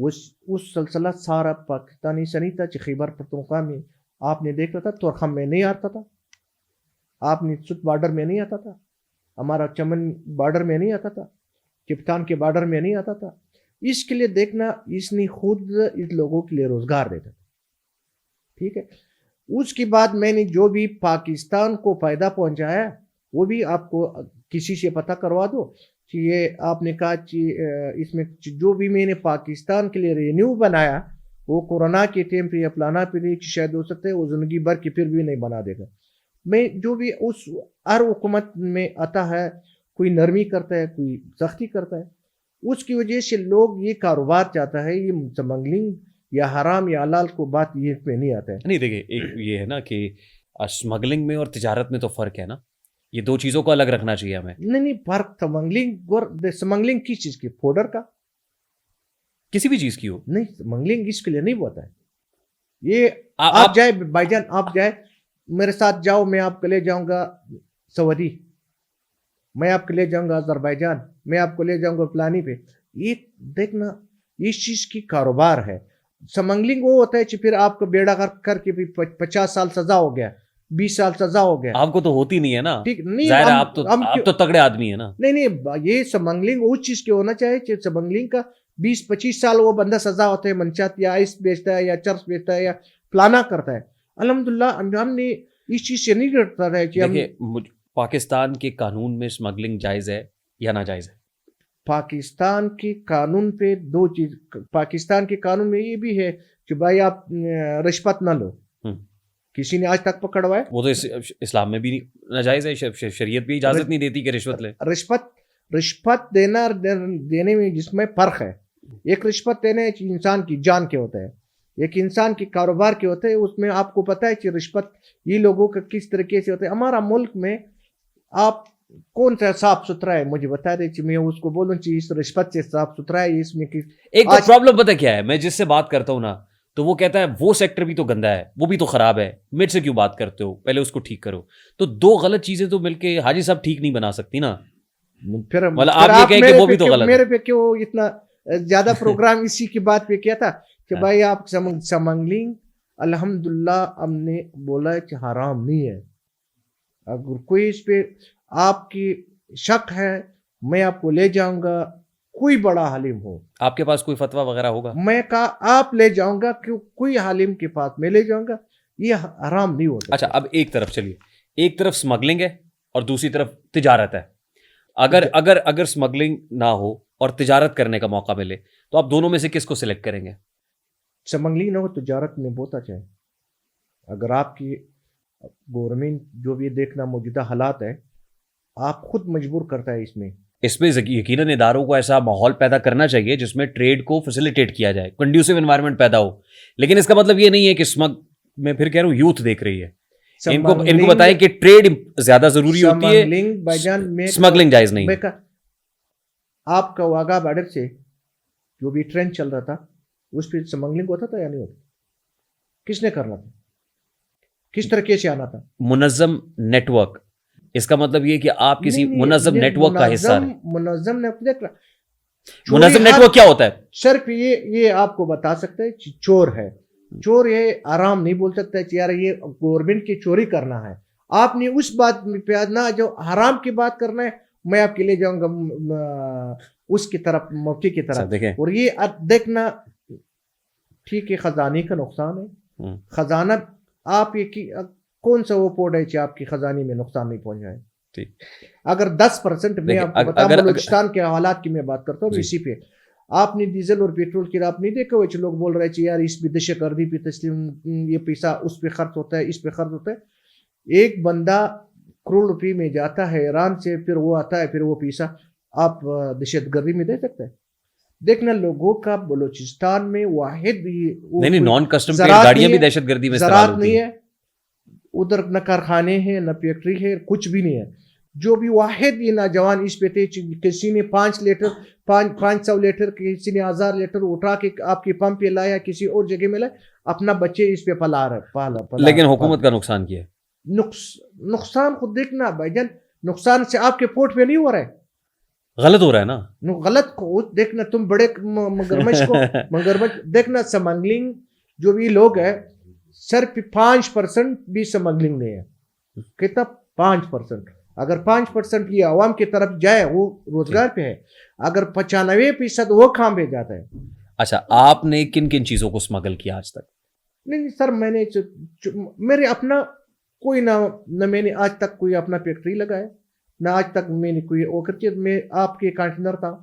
[SPEAKER 2] وہ سلسلہ سارا پاکستانی سے نہیں تھا. خیبر پختونخوا میں آپ نے دیکھا تھا تورخم میں نہیں آتا تھا, آپ نے سوت بارڈر میں نہیں آتا تھا, ہمارا چمن بارڈر میں نہیں آتا تھا, کپتان کے بارڈر میں نہیں آتا تھا. اس کے لیے دیکھنا اس نے خود اس لوگوں کے لیے روزگار دیتا تھا. ٹھیک ہے, اس کے بعد میں نے جو بھی پاکستان کو فائدہ پہنچایا وہ بھی آپ کو کسی سے پتہ کروا دو کہ یہ آپ نے کہا کہ اس میں جو بھی میں نے پاکستان کے لیے رینیو بنایا وہ کورونا کے ٹائم پہ یا پلانا پہ نہیں شاید ہو سکتا ہے وہ زندگی بھر کی پھر بھی نہیں بنا دے گا. میں جو بھی اس ہر حکومت میں آتا ہے کوئی نرمی کرتا ہے کوئی سختی کرتا ہے, اس کی وجہ سے لوگ یہ کاروبار چاہتا ہے, یہ اسمگلنگ یا حرام یا حلال کو بات یہ پہ نہیں آتا ہے.
[SPEAKER 1] نہیں دیکھیں, ایک یہ ہے نا کہ اسمگلنگ میں اور تجارت میں تو فرق ہے نا, یہ دو چیزوں کو الگ رکھنا چاہیے ہمیں.
[SPEAKER 2] نہیں فرق اسمگلنگ کس چیز کی, پاؤڈر کا,
[SPEAKER 1] کسی بھی چیز کی ہو.
[SPEAKER 2] نہیں اسمگلنگ اس کے لیے نہیں ہوتا ہے. یہ آپ جائے بھائی جان, آپ جائے میرے ساتھ جاؤ, میں آپ کو لے جاؤں گا سعودی, میں آپ کو لے جاؤں گا آذربائیجان, میں آپ کو لے جاؤں گا فلانی پہ. یہ دیکھنا اس چیز کی کاروبار ہے. اسمگلنگ وہ ہوتا ہے کہ پھر آپ کو بیڑا کر کے بھی 50 سال سزا ہو گیا, 20 سال سزا ہو گیا.
[SPEAKER 1] آپ کو تو ہوتی نہیں ہے نا,
[SPEAKER 2] ٹھیک نہیں,
[SPEAKER 1] ظاہر ہے آپ تو تگڑے آدمی ہیں نا.
[SPEAKER 2] نہیں یہ اسمگلنگ اس چیز کی ہونا چاہیے کہ اسمگلنگ کا 20-25 سال وہ بندہ سزا ہوتا ہے, منشیات یا آئس بیچتا ہے یا چرس بیچتا ہے یا پلانا کرتا ہے. الحمدللہ ہم نے اس چیز سے نہیں ڈرتا ہے کہ
[SPEAKER 1] پاکستان کے قانون میں اسمگلنگ جائز ہے یا ناجائز ہے؟
[SPEAKER 2] پاکستان کے قانون پہ دو چیز, پاکستان کے قانون میں یہ بھی ہے کہ بھائی آپ رشوت نہ لو. کسی نے آج تک پکڑوائے؟
[SPEAKER 1] وہ تو اسلام میں بھی ناجائز ہے, شریعت بھی اجازت نہیں دیتی کہ رشوت لے.
[SPEAKER 2] رشوت دینے میں جس میں فرق ہے. ایک رشوت دینے انسان کی جان کے ہوتا ہے, ایک انسان کی کاروبار کے ہوتے ہیں. اس میں آپ کو پتہ ہے کہ رشوت یہ لوگوں کا کس طریقے سے ہوتا ہے. ہمارا ملک میں آپ کون سا صاف ستھرا ہے مجھے بتا دے کہ میں اس کو بولوں کہ اس رشوت سے صاف ستھرا ہے. اس میں
[SPEAKER 1] ایک تو پرابلم پتہ کیا ہے, میں جس سے بات کرتا ہوں نا تو وہ کہتا ہے وہ سیکٹر بھی تو گندا ہے, وہ بھی تو خراب ہے, میرے سے کیوں بات کرتے ہو, پہلے اس کو ٹھیک کرو. تو دو غلط چیزیں تو مل کے حاجی صاحب ٹھیک نہیں بنا سکتی نا.
[SPEAKER 2] پھر
[SPEAKER 1] آپ یہ کہیں کہ وہ بھی تو غلط ہے.
[SPEAKER 2] میرے پہ کیوں اتنا زیادہ پروگرام اسی کی بات پہ کیا تھا کہ بھائی آپ اسمگلنگ الحمدللہ ہم نے بولا ہے کہ حرام نہیں ہے. اگر کوئی اس پہ آپ کی شک ہے میں آپ کو لے جاؤں گا, کوئی بڑا حالم ہو,
[SPEAKER 1] آپ کے پاس کوئی فتویٰ وغیرہ ہوگا,
[SPEAKER 2] میں کہا آپ لے جاؤں گا, کوئی حالم کے پاس میں لے جاؤں گا, یہ حرام نہیں ہوتا.
[SPEAKER 1] اچھا اب ایک طرف چلیے, ایک طرف اسمگلنگ ہے اور دوسری طرف تجارت ہے. اگر اسمگلنگ نہ ہو اور تجارت کرنے کا موقع ملے تو آپ دونوں میں سے کس کو سلیکٹ کریں گے؟
[SPEAKER 2] اسمگلنگ نہ ہو تجارت میں بہت اچھا ہے. اگر آپ کی گورنمنٹ جو بھی دیکھنا موجودہ حالات ہے آپ خود مجبور کرتا ہے اس میں
[SPEAKER 1] یقیناً اداروں کو ایسا ماحول پیدا کرنا چاہیے جس میں ٹریڈ کو فیسیلیٹیٹ کیا جائے, کنڈیوسو انوائرمنٹ پیدا ہو. لیکن اس کا مطلب یہ نہیں ہے کہ میں پھر کہہ رہا ہوں یوتھ دیکھ رہی ہے, ان کو بتائیں کہ ٹریڈ زیادہ ضروری ہوتی ہے, اسمگلنگ جائز نہیں.
[SPEAKER 2] آپ کا واگا بارڈر سے جو بھی ٹرین چل رہا تھا اس پہ اسمگلنگ ہوتا تھا یا نہیں ہوتا؟ کس نے کرنا تھا, کس طریقے سے آنا تھا؟
[SPEAKER 1] منظم نیٹ ورک. اس کا مطلب یہ کہ آپ کسی منظم نیٹ ورک کا حصہ ہیں.
[SPEAKER 2] منظم
[SPEAKER 1] نیٹ ورک کیا ہوتا ہے؟
[SPEAKER 2] صرف یہ آپ کو بتا سکتے ہیں چور ہے, چور یہ آرام نہیں بول سکتا کہ یار یہ گورنمنٹ کی چوری کرنا ہے. آپ نے اس بات پہ نہ جو حرام کی بات کرنا ہے میں آپ کے لے جاؤں گا اس کی طرف, مفتی کی طرف. اور یہ دیکھنا ٹھیک ہے خزانے کا نقصان ہے, خزانہ آپ یہ کون سا وہ پوڈ ہے کہ آپ کی خزانے میں نقصان نہیں پہنچ جائے. اگر 10% میں آپ کو بتاؤں بلوچستان کے حالات کی میں بات کرتا ہوں اسی پہ, آپ نے ڈیزل اور پیٹرول کی آپ نہیں دیکھا ہوئے لوگ بول رہے ہیں یار اس پہ دہشت گردی پہ تسلیم, یہ پیسہ اس پہ خرچ ہوتا ہے, اس پہ خرچ ہوتا ہے. ایک بندہ کروڑ روپے میں جاتا ہے ایران سے, پھر وہ آتا ہے, پھر وہ پیسہ آپ دہشت گردی میں دے سکتے ہیں. دیکھنا لوگوں کا بلوچستان میں واحد
[SPEAKER 1] نہیں نان کسٹم گاڑیاں بھی دہشت گردی میں
[SPEAKER 2] زراعت نہیں ہے, ادھر نہ کارخانے ہیں نہ فیکٹری ہے, کچھ بھی نہیں ہے. جو بھی واحد یہ نوجوان اس پہ تھے, کسی نے 500 لیٹر کسی نے 1000 لیٹر اٹھا کے آپ کی پمپ پہ لایا, کسی اور جگہ میں لایا, اپنا بچے اس پہ پلا رہا.
[SPEAKER 1] لیکن حکومت کا نقصان کیا ہے؟
[SPEAKER 2] نقصان خود دیکھنا بھائی جان, نقصان سے آپ کے پورٹ پہ نہیں ہو رہا ہے.
[SPEAKER 1] غلط ہو رہا ہے نا.
[SPEAKER 2] غلط کو دیکھنا تم بڑے مگرمچھ دیکھنا سمگلنگ جو بھی لوگ ہیں صرف 5% بھی سمگلنگ نہیں ہے. کتنا 5%. اگر 5% یہ عوام کی طرف جائے وہ روزگار پہ ہے, اگر 95% وہ کام پہ جاتا ہے.
[SPEAKER 1] اچھا آپ نے کن کن چیزوں کو اسمگل کیا آج تک؟
[SPEAKER 2] نہیں سر میں نے میرے اپنا کوئی نہ میں نے آج تک کوئی اپنا فیکٹری لگایا, نہ آج تک میں نے کوئی اوکر چیز. میں آپ کے کنٹینر تھا,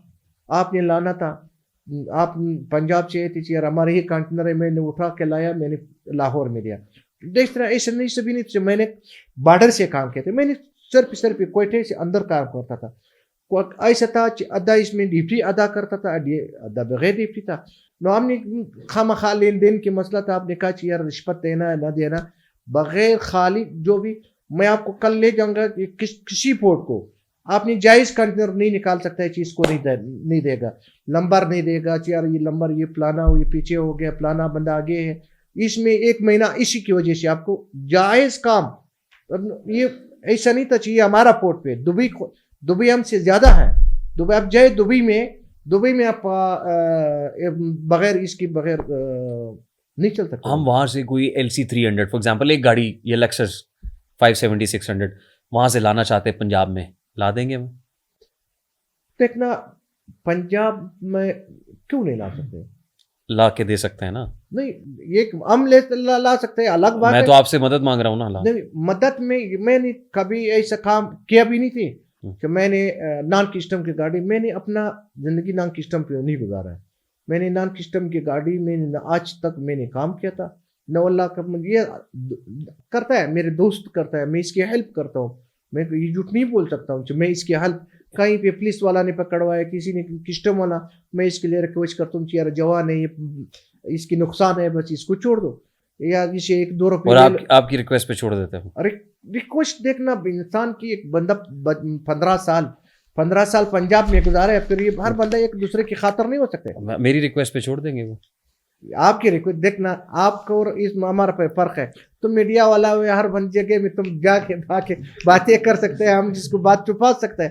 [SPEAKER 2] آپ نے لانا تھا, آپ پنجاب سے تھی یار ہمارے ہی کنٹینر ہے, میں نے اٹھا کے لایا, میں نے لاہور میں دیا. جس طرح ایسا نہیں سبھی نہیں, میں نے بارڈر سے کام کیا تھا, میں نے صرف کوئٹے سے اندر کام کرتا تھا. ایسا تھا ادا اس میں ڈیوٹی ادا کرتا تھا, ادا بغیر ڈیوٹی تھا. نو ہم نے خواہ لین دین کی مسئلہ تھا, آپ نے کہا یار رشوت دینا ہے نہ دینا, بغیر خالی جو بھی میں آپ کو کل لے جاؤں گا کسی پورٹ کو, آپ نے جائز کنٹینر نہیں نکال سکتا ہے چیز کو نہیں دے گا, لمبر نہیں دے گا یار یہ لمبر یہ پلانا ہو, یہ پیچھے ہو گیا, پلانا بندہ آگے ہے. اس میں 1 مہینہ اسی کی وجہ سے آپ کو جائز کام, یہ ایسا نہیں تھا چاہیے ہمارا پورٹ پہ. دبئی ہم سے زیادہ ہے. دبئی آپ جائے دبئی میں آپ بغیر اس کی بغیر نہیں چل سکتے.
[SPEAKER 1] ہم وہاں سے کوئی LC300 فار ایگزامپل ایک گاڑی یہ لیکسس 570 600 وہاں سے لانا چاہتے ہیں پنجاب میں, لا دیں گے ہم؟
[SPEAKER 2] دیکھنا پنجاب میں کیوں نہیں لا سکتے؟
[SPEAKER 1] لا کے دے سکتے ہیں نا.
[SPEAKER 2] نہیں یہ ہم لا سکتے ہیں, الگ بات ہے.
[SPEAKER 1] میں تو آپ سے مدد مانگ رہا ہوں نا.
[SPEAKER 2] نہیں مدد میں نے کبھی ایسا کام کیا بھی نہیں تھی کہ میں نے نان کسٹم کی گاڑی, میں نے اپنا زندگی نان کسٹم پہ نہیں گزارا ہے. میں نے نان کسٹم کی گاڑی میں نے آج تک میں نے کام کیا تھا. نہ اللہ کا یہ کرتا ہے, میرے دوست کرتا ہے, میں اس کی ہیلپ کرتا ہوں. میں یہ جھوٹ نہیں بول سکتا ہوں کہ میں اس کی ہیلپ, کہیں پہ پولیس والا نے پکڑوایا, کسی نے کسٹم والا, میں اس کے لیے ریکویسٹ کرتا ہوں کہ یار جوان ہے یہ اس کی نقصان ہے, بس اس کو چھوڑ دو, یا اسے 1-2 روپے.
[SPEAKER 1] اور آپ کی ریکویسٹ پہ چھوڑ دیتے ہوں.
[SPEAKER 2] ارے ریکویسٹ دیکھنا, انسان کی ایک بندہ 15 سال پنجاب میں گزارا ہے, پھر یہ ہر بندہ ایک دوسرے کی خاطر نہیں ہو سکتے.
[SPEAKER 1] میری ریکویسٹ پہ چھوڑ دیں گے وہ؟
[SPEAKER 2] آپ کی ریکویسٹ دیکھنا, آپ کو اور اس ہمارا پہ فرق ہے. تم میڈیا والا ہو, ہر جگہ میں تم جا کے باتیں کر سکتے ہیں, ہم جس کو بات چھپا سکتے ہیں.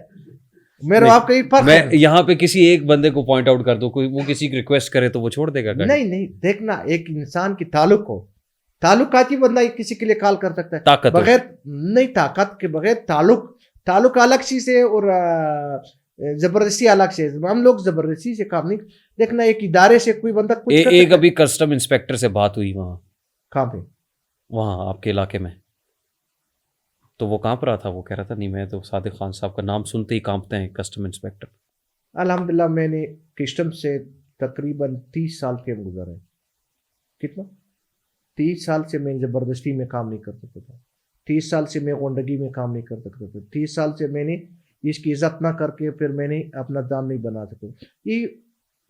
[SPEAKER 2] میرا آپ کا یہ فرق ہے.
[SPEAKER 1] میں یہاں پہ کسی ایک بندے کو پوائنٹ آؤٹ کر دو, کوئی وہ کسی کی ریکویسٹ کرے تو وہ چھوڑ دے گا؟
[SPEAKER 2] نہیں دیکھنا, ایک انسان کی تعلقاتی بندہ کسی کے لیے کال کر سکتا ہے.
[SPEAKER 1] طاقت
[SPEAKER 2] بغیر نہیں, طاقت کے بغیر تعلق الگ چیز ہے اور زبردستی الگ سے. ہم لوگ زبردستی سے کام نہیں. دیکھنا ایک ادارے سے کوئی بندہ کچھ
[SPEAKER 1] ایک ابھی کسٹم انسپیکٹر سے بات ہوئی وہاں,
[SPEAKER 2] کہاں پہ,
[SPEAKER 1] وہاں آپ کے علاقے میں, تو وہ کہاں پر رہا تھا, وہ کہہ رہا تھا نہیں میں تو صادق خان صاحب کا نام سنتے ہی کانپتے ہیں کسٹم انسپیکٹر.
[SPEAKER 2] الحمدللہ میں نے کسٹم سے تقریباً 30 سال کے گزرے. کتنا 30 سال سے میں زبردستی میں کام نہیں کر سکتا تھا. 30 سال سے میں غنڈگی میں کام نہیں کر سکتا تھا. 30 سال سے میں نے اس کی عزت نہ کر کے پھر میں نے اپنا دام نہیں بنا سکتا. یہ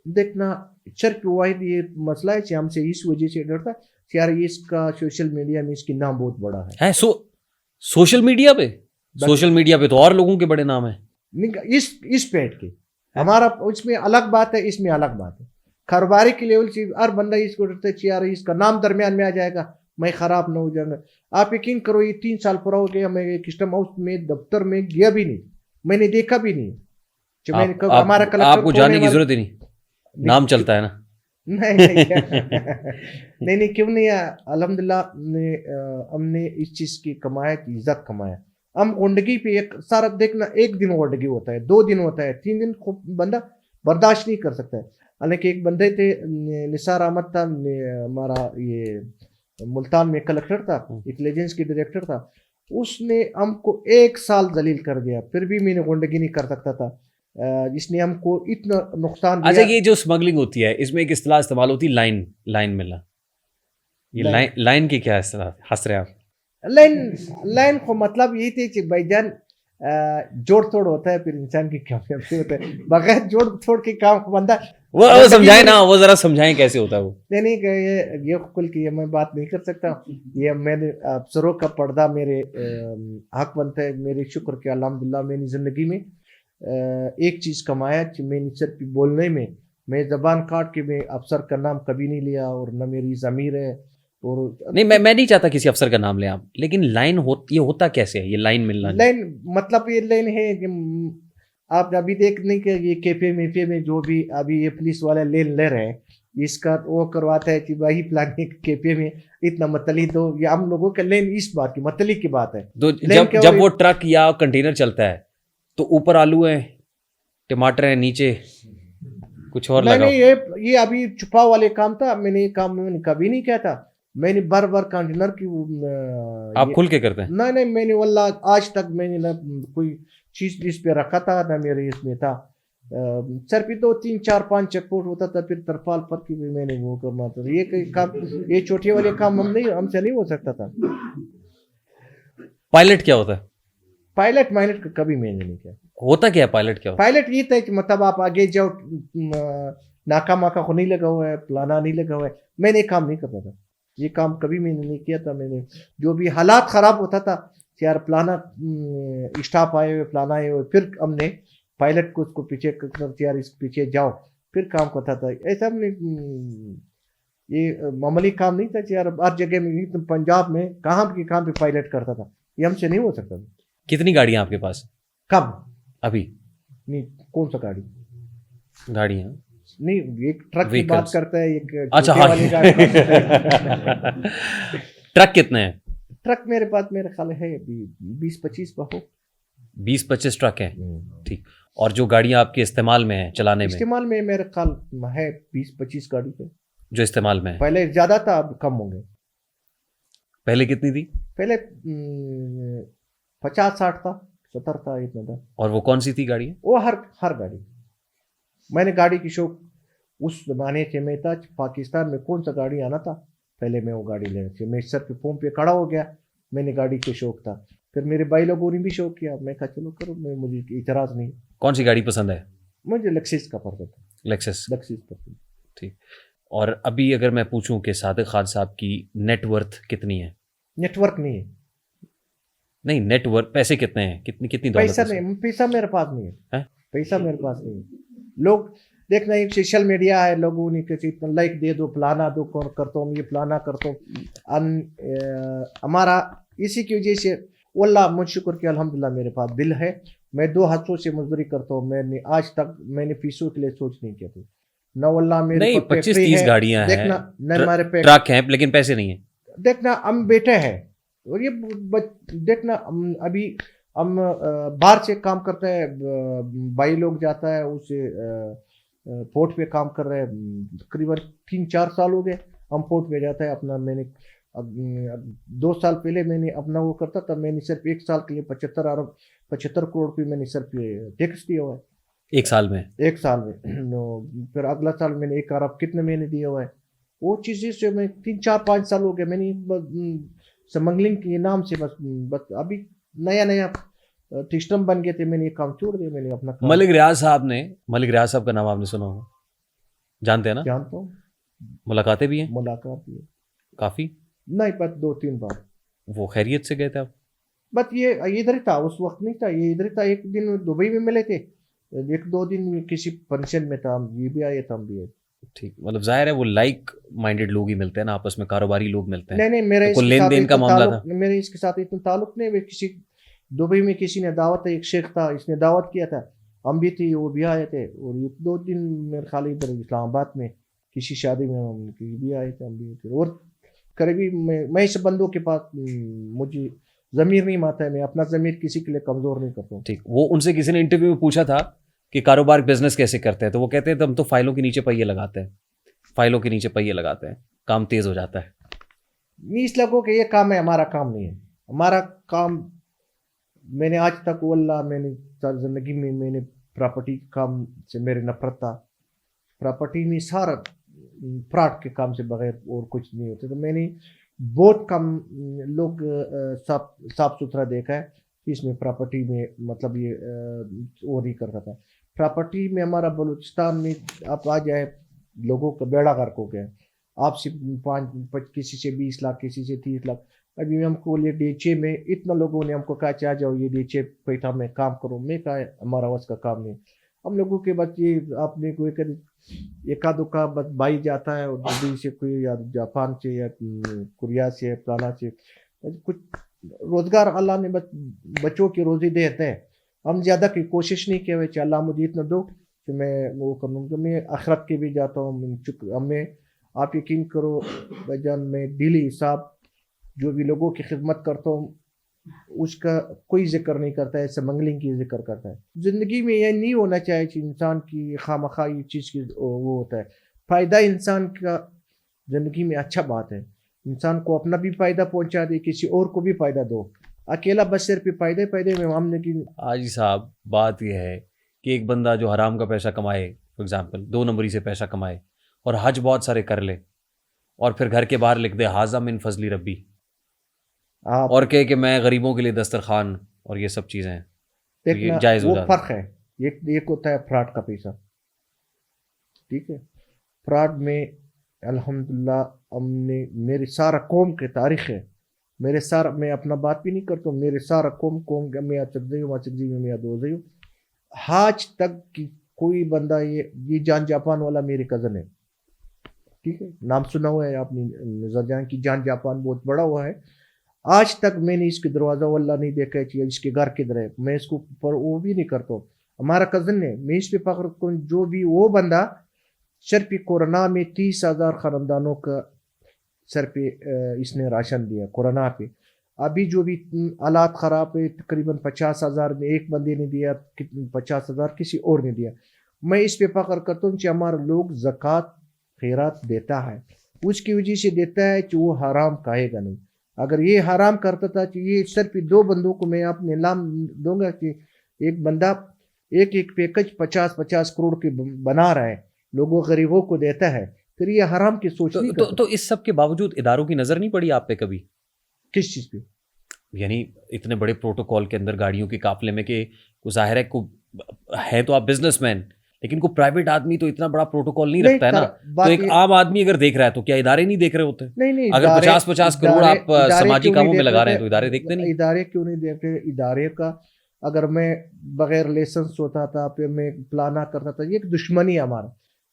[SPEAKER 2] دیکھنا شرک واحد یہ مسئلہ ہے کہ ہم سے اس وجہ سے ڈرتا کہ یار اس کا سوشل میڈیا میں اس کی نام بہت بڑا ہے.
[SPEAKER 1] سوشل میڈیا پہ تو اور لوگوں کے بڑے نام ہیں.
[SPEAKER 2] اس پیٹ کے ہمارا اس میں الگ بات ہے, اس میں الگ بات ہے. کاروباری کے لیول سے ہر بندہ اس کو ڈرتا ہے یار اس کا نام درمیان میں آ جائے گا, میں خراب نہ ہو جاؤں گا. آپ یقین کرو یہ 3 سال پورا ہو گیا, میں کسٹم ہاؤس میں دفتر میں گیا بھی نہیں, میں نے دیکھا بھی نہیں.
[SPEAKER 1] آپ کو جانے کی ضرورت ہی نہیں, نام چلتا ہے نا.
[SPEAKER 2] نہیں کیوں نہیں ہے. الحمدللہ ہم نے اس چیز کی کمایا, عزت کمایا. ہم غنڈگی پہ ایک سارا دیکھنا, 1 دن غنڈگی ہوتا ہے, 2 دن ہوتا ہے, 3 دن بندہ برداشت نہیں کر سکتا ہے. حالانکہ ایک بندے تھے نثار احمد تھا, ہمارا یہ ملتان میں کلکٹر تھا, انٹیلیجنس کی ڈائریکٹر تھا. اس نے ہم کو 1 سال ذلیل کر دیا, پھر بھی میں نے غنڈگی نہیں کر سکتا تھا. جس نے ہم کو اتنا نقصان دیا.
[SPEAKER 1] اچھا یہ جو اسمگلنگ ہوتی ہے اس میں ایک اصطلاح استعمال ہوتی ہے لائن ملنا. یہ لائن کی کیا اصطلاح ہنس رہے آپ؟
[SPEAKER 2] لائن کو مطلب یہی تھی کہ بھائی جان جوڑ توڑ ہوتا ہے, پھر انسان کی کامیابی ہوتا ہے. بغیر جوڑ توڑ کے کام کو بندہ
[SPEAKER 1] وہ سمجھائیں نا, وہ ذرا سمجھائیں کیسے ہوتا ہے وہ.
[SPEAKER 2] نہیں یہ کل کی میں بات نہیں کر سکتا. یہ میں نے افسروں کا پردہ میرے حق بنتا ہے. میرے شکر کہ الحمدللہ میں نے زندگی میں ایک چیز کمایا کہ میں نے صرف بولنے میں زبان کاٹ کے میں افسر کا نام کبھی نہیں لیا, اور نہ میری ضمیر ہے. اور
[SPEAKER 1] نہیں میں نہیں چاہتا کسی افسر کا نام لیں آپ, لیکن لائن یہ ہوتا کیسے ہے یہ لائن ملنا؟
[SPEAKER 2] لائن مطلب یہ لائن ہے کہ آپ ابھی دیکھنے کے یہ کیفے میفے میں جو بھی ابھی یہ پولیس والے لے رہے ہیں اس کا وہ کرواتا ہے کہ بھائی پلاننگ کیفے میں اتنا متلی دو, یہ ہم لوگوں کا لین اس بات کی متلی کی بات ہے.
[SPEAKER 1] تو جب وہ ٹرک یا کنٹینر چلتا ہے تو اوپر آلو ہیں, ٹماٹر ہیں, نیچے کچھ اور لگا.
[SPEAKER 2] نہیں, یہ ابھی چھپا والے کام تھا. میں نے یہ کام کبھی نہیں کیا تھا. میں نے بر کنٹینر کی
[SPEAKER 1] آپ کھل کے کرتے ہیں؟
[SPEAKER 2] نہیں, میں نے واللہ آج تک میں نے نہ کوئی چیز اس پہ رکھا تھا نہ میرے اس میں تھا. سر پہ تو 3 4 5 چیک پوسٹ ہوتا تھا, پھر ترپال پر کی بھی میں نے وہ کرنا تھا. یہ کام, یہ چھوٹے والے کام ہم سے نہیں ہو سکتا تھا.
[SPEAKER 1] پائلٹ کیا ہوتا ہے؟
[SPEAKER 2] پائلٹ کا کبھی میں نے نہیں کیا.
[SPEAKER 1] ہوتا کیا ہے پائلٹ؟ کیا ہوتا ہے
[SPEAKER 2] پائلٹ یہ تھا کہ مطلب آپ آگے جاؤ, ناکا ماکا کو نہیں لگا ہوا ہے, پلانا نہیں لگا ہوا ہے. میں نے یہ کام نہیں کرتا تھا. یہ کام کبھی میں نے نہیں کیا تھا. میں نے جو بھی حالات خراب ہوتا تھا یار پلانا اسٹاف آئے ہوئے, پلانا آئے ہوئے, پھر ہم نے پائلٹ کو اس کو پیچھے یار اس پیچھے جاؤ, پھر کام کرتا تھا. ایسا ہم نے یہ معمولی کام نہیں تھا کہ یار ہر جگہ میں پنجاب میں کہاں پہ پائلٹ کرتا تھا. یہ ہم سے نہیں ہو سکتا تھا.
[SPEAKER 1] کتنی گاڑیاں آپ کے پاس؟
[SPEAKER 2] کب
[SPEAKER 1] ابھی
[SPEAKER 2] نہیں, کون سا
[SPEAKER 1] گاڑیاں
[SPEAKER 2] نہیں, ایک ٹرک کی بات کرتا ہے, ایک
[SPEAKER 1] اچھا ٹرک کتنے ہیں؟
[SPEAKER 2] ٹرک میرے پاس میرے خیال ہے 20-25 ہو.
[SPEAKER 1] 20-25 ٹرک ہیں, ٹھیک. اور جو گاڑیاں آپ کے استعمال میں ہیں, چلانے میں
[SPEAKER 2] استعمال میں میرے خیال ہے 20-25 گاڑی ہے
[SPEAKER 1] جو استعمال میں ہے.
[SPEAKER 2] پہلے زیادہ تھا, اب کم ہو گئے.
[SPEAKER 1] پہلے کتنی تھی؟
[SPEAKER 2] پہلے 50-60 تھا, 70 تھا, اتنا تھا.
[SPEAKER 1] اور وہ کون سی تھی گاڑی؟
[SPEAKER 2] وہ ہر گاڑی. میں نے گاڑی کی شوق اس زمانے سے میں تھا. پاکستان میں کون سا گاڑی آنا تھا پہلے میں وہ گاڑی لینے سے میں سر پہ فون پہ کھڑا ہو گیا. میں نے گاڑی کے شوق تھا. پھر میرے بھائی لوگوں نے بھی شوق کیا. میں کہا چلو کرو, مجھے اعتراض نہیں.
[SPEAKER 1] کون سی گاڑی پسند ہے؟
[SPEAKER 2] مجھے لیکسس کا پسند تھا.
[SPEAKER 1] لیکسس
[SPEAKER 2] پسند.
[SPEAKER 1] ٹھیک. اور ابھی اگر میں پوچھوں کہ صادق خان صاحب کی نیٹ ورتھ کتنی ہے؟
[SPEAKER 2] نیٹ ورک نہیں ہے.
[SPEAKER 1] نہیں, نیٹ ورتھ پیسے کتنے ہیں, کتنی دولت؟
[SPEAKER 2] پیسہ نہیں, پیسہ میرے پاس نہیں ہے. پیسہ میرے پاس نہیں ہے. لوگ دیکھنا ایک سوشل میڈیا ہے, لوگوں نے کسی لائک دے دو, پلانا دو, کرتا ہوں یہ پلانا کرتا ہوں. ہمارا اسی کی وجہ سے واللہ مجھ شکر کہ الحمدللہ میرے پاس دل ہے. میں 2 ہاتھوں سے مزدوری کرتا ہوں. میں نے آج تک میں نے پیسوں کے لیے سوچ نہیں کیا تھی. نہ واللہ میرے
[SPEAKER 1] 25-30 گاڑیاں ہیں,
[SPEAKER 2] دیکھنا نہ ہمارے
[SPEAKER 1] ٹرک ہیں لیکن پیسے نہیں ہیں.
[SPEAKER 2] دیکھنا ہم بیٹے ہیں, اور یہ دیکھنا ابھی ہم باہر سے کام کرتے ہیں. بھائی لوگ جاتا ہے اسے پورٹ پہ کام کر رہے ہیں. تقریباً 3-4 سال ہو گئے ہم پورٹ پہ جاتا ہے اپنا. میں نے 2 سال پہلے میں نے اپنا وہ کرتا تھا. میں نے صرف 1 سال کے لیے 75 کروڑ روپے میں نے صرف ٹیکس دیا ہوا ہے.
[SPEAKER 1] 1 سال میں؟
[SPEAKER 2] 1 سال میں. پھر اگلا سال میں نے 1 ارب کتنے میں نے دیا ہوا ہے. وہ چیزیں سے میں 3-4-5 سال ہو گئے. میں نے سمگلنگ کے نام سے بس ابھی نیا سسٹم بن گئے تھے. میں نے یہ کام چھوڑ دیا. میں نے اپنا
[SPEAKER 1] ملک ریاض صاحب کا نام آپ نے سنا ہوگا, جانتے ہیں نا؟
[SPEAKER 2] جانتا ہوں.
[SPEAKER 1] ملاقاتیں بھی ہیں؟
[SPEAKER 2] ملاقات بھی
[SPEAKER 1] کافی
[SPEAKER 2] نہیں, بس 2-3 بار.
[SPEAKER 1] وہ خیریت سے گئے تھے آپ؟
[SPEAKER 2] بس یہ ادھر تھا, اس وقت نہیں تھا. یہ ادھر تھا. ایک دن دبئی میں ملے تھے, 1-2 دن کسی فنکشن میں تھا. یہ بھی آئے تھے, ہم بھی آئے.
[SPEAKER 1] ٹھیک. مطلب ظاہر ہے وہ لائک مائنڈیڈ لوگ ہی ملتے ہیں نا آپس میں, کاروباری لوگ ملتے ہیں.
[SPEAKER 2] نہیں, میرے
[SPEAKER 1] کوئی لین دین کا معاملہ تھا؟
[SPEAKER 2] میرے اس کے ساتھ اتنا تعلق نہیں. کسی دبئی میں کسی نے دعوت, ایک شیخ تھا, اس نے دعوت کیا تھا, ہم بھی تھے, وہ بھی آئے تھے. اور 2 دن میرے خیال ادھر اسلام آباد میں کسی شادی میں ہم بھی آئے تھے, ہم بھی تھے. اور قریبی میں اس بندوں کے پاس مجھے ضمیر نہیں ماتا ہے. میں اپنا ضمیر کسی کے لیے کمزور نہیں کرتا ہوں.
[SPEAKER 1] ٹھیک. وہ ان سے کسی نے انٹرویو میں پوچھا تھا کہ کاروبار بزنس کیسے کرتے ہیں, تو وہ کہتے ہیں ہم تو فائلوں کے نیچے پہیے لگاتے ہیں, کام تیز ہو جاتا ہے.
[SPEAKER 2] اس لوگوں کہ یہ کام ہے, ہمارا کام نہیں ہے. ہمارا کام, میں نے آج تک واللہ میں نے زندگی میں نے پراپرٹی کام سے میرے نفرت تھا. پراپرٹی میں سارا فراڈ کے کام سے بغیر اور کچھ نہیں ہوتے. تو میں نے بہت کم لوگ صاف ستھرا دیکھا ہے. اس میں پراپرٹی میں مطلب یہ وہ نہیں کرتا تھا. پراپرٹی میں ہمارا بلوچستان میں آپ آ جائے, لوگوں کا بیڑا غرق ہو گیا. آپ سے 5 کسی سے 20 لاکھ, کسی سے 30 لاکھ. ابھی ہم کو یہ ڈیچے میں اتنا لوگوں نے ہم کو کہا چاہ جاؤ یہ ڈیچے پیٹھا میں کام کرو. میں کہا ہمارا وس کا کام نہیں. ہم لوگوں کے بچے آپ نے کوئی ایک آدھ کا بس بھائی جاتا ہے, اور دبئی سے کوئی یا جاپان سے یا کوریا سے پلانا سے کچھ روزگار اللہ نے بچوں کی روزی دیتے ہیں. ہم زیادہ کی کوشش نہیں کیا کہ اللہ مجھے اتنا دو کہ میں وہ کر لوں کہ میں آخرت کے بھی جاتا ہوں. میں آپ یقین کرو بھائی جان میں ڈیلی حساب جو بھی لوگوں کی خدمت کرتا ہوں اس کا کوئی ذکر نہیں کرتا ہے, سمگلنگ کی ذکر کرتا ہے. زندگی میں یہ نہیں ہونا چاہیے کہ انسان کی خواہ یہ چیز کی وہ ہوتا ہے. فائدہ انسان کا زندگی میں اچھا بات ہے, انسان کو اپنا بھی فائدہ پہنچا دے, کسی اور کو بھی فائدہ دو. اکیلا بس صرف فائدے میں معاملے کی.
[SPEAKER 1] حاجی صاحب بات یہ ہے کہ ایک بندہ جو حرام کا پیسہ کمائے, فار ایگزامپل 2 نمبری سے پیسہ کمائے اور حج بہت سارے کر لے اور پھر گھر کے باہر لکھ دے حاذا من فضل ربی,
[SPEAKER 2] آپ
[SPEAKER 1] اور کہے کہ میں غریبوں کے لیے دسترخوان اور یہ سب چیزیں ہیں, تو یہ
[SPEAKER 2] دیکھنا
[SPEAKER 1] جائز ہو
[SPEAKER 2] وہ
[SPEAKER 1] جاتا ہے.
[SPEAKER 2] فرق ہے. ایک ہوتا ہے فراڈ کا پیسہ, ٹھیک ہے. فراڈ میں الحمدللہ ہم نے, میری سارا قوم کے تاریخ ہے, میرے سارا, میں اپنا بات بھی نہیں کرتا ہوں, میرے سارا قوم میں چکزی میں دو زیو آج تک کی کوئی بندہ یہ جان جاپان والا میرے کزن ہے, ٹھیک ہے, نام سنا ہوا ہے آپ نے, نظر جان کی جان جاپان بہت بڑا ہوا ہے. آج تک میں نے اس کے دروازہ واللہ نہیں دیکھا ہے اس کے گھر کدھر ہے, میں اس کو پر وہ بھی نہیں کرتا ہوں. ہمارا کزن ہے, میں اس پہ فخر کرتا ہوں. جو بھی وہ بندہ سر پہ کورونا میں 30,000 خاندانوں کا سر پہ اس نے راشن دیا کورونا پہ. ابھی جو بھی حالات خراب ہے تقریباً 50,000 میں ایک بندے نے دیا, 50,000 کسی اور نے دیا. میں اس پہ فخر کرتا ہوں کہ ہمارا لوگ زکوٰۃ خیرات دیتا ہے, اس کی وجہ سے دیتا ہے کہ وہ حرام کھائے گا نہیں. اگر یہ حرام کرتا تھا کہ یہ صرف 2 بندوں کو میں آپ نے نام دوں گا کہ ایک بندہ ایک پیکج 50 کروڑ کے بنا رہا ہے, لوگوں غریبوں کو دیتا ہے, پھر یہ حرام کی سوچ نہیں کرتا.
[SPEAKER 1] تو اس سب کے باوجود اداروں کی نظر نہیں پڑی آپ پہ کبھی؟
[SPEAKER 2] کس چیز پہ؟
[SPEAKER 1] یعنی اتنے بڑے پروٹوکول کے اندر گاڑیوں کے قافلے میں, کہ ظاہر ہے تو آپ بزنس مین, لیکن کوئی پرائیویٹ آدمی تو اتنا بڑا پروٹوکول نہیں رکھتا ہے نا. تو ایک عام آدمی اگر دیکھ رہا ہے تو کیا ادارے نہیں دیکھ رہے ہوتے؟
[SPEAKER 2] نہیں,
[SPEAKER 1] اگر 50 کروڑ آپ سماجی کاموں میں لگا رہے ہیں تو ادارے دیکھتے نہیں.
[SPEAKER 2] ادارے کیوں نہیں دیکھتے؟ ادارے کا اگر میں بغیر لائسنس ہوتا تھا, پھر میں پلانا کرتا تھا, یہ ایک دشمنی ہے ہمارا.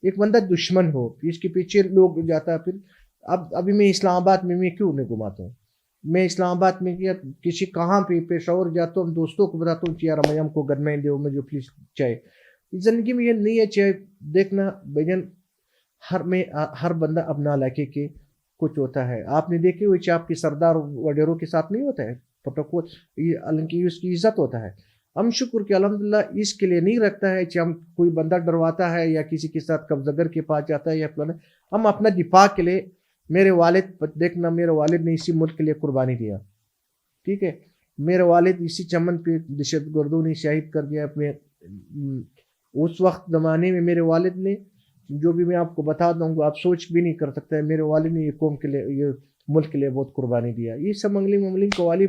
[SPEAKER 2] ایک بندہ دشمن ہو اس کے پیچھے لوگ جاتا ہے. پھر ابھی میں اسلام آباد میں کیوں نہیں گھماتا ہوں, میں اسلام آباد میں کیا کسی کہاں پہ پشاور جاتا ہوں, دوستوں کو بتاتا ہوں کہ یار ہم کو گن دو مجھے پلیز چاہے. زندگی میں یہ نہیں ہے چاہے دیکھنا بھجن, ہر بندہ اپنا علاقے کے کچھ ہوتا ہے. آپ نے دیکھے ہوئے آپ کے سردار وڈیروں کے ساتھ نہیں ہوتا ہے پروٹوکول, اس کی عزت ہوتا ہے. ہم شکر کہ الحمدللہ اس کے لیے نہیں رکھتا ہے کہ ہم کوئی بندہ ڈرواتا ہے یا کسی کے ساتھ قبضگر کے پاس جاتا ہے یا فلانا. ہم اپنا دفاع کے لیے, میرے والد دیکھنا, میرے والد نے اسی ملک کے لیے قربانی دیا, ٹھیک ہے. میرے والد اسی چمن پہ دہشت گردوں نے شہید کر دیا اپنے. اس وقت زمانے میں میرے والد نے, جو بھی میں آپ کو بتا دوں گا آپ سوچ بھی نہیں کر سکتے, میرے والد نے یہ قوم کے لیے, یہ ملک کے لیے بہت قربانی دیا. یہ سب منگلنگ کو والی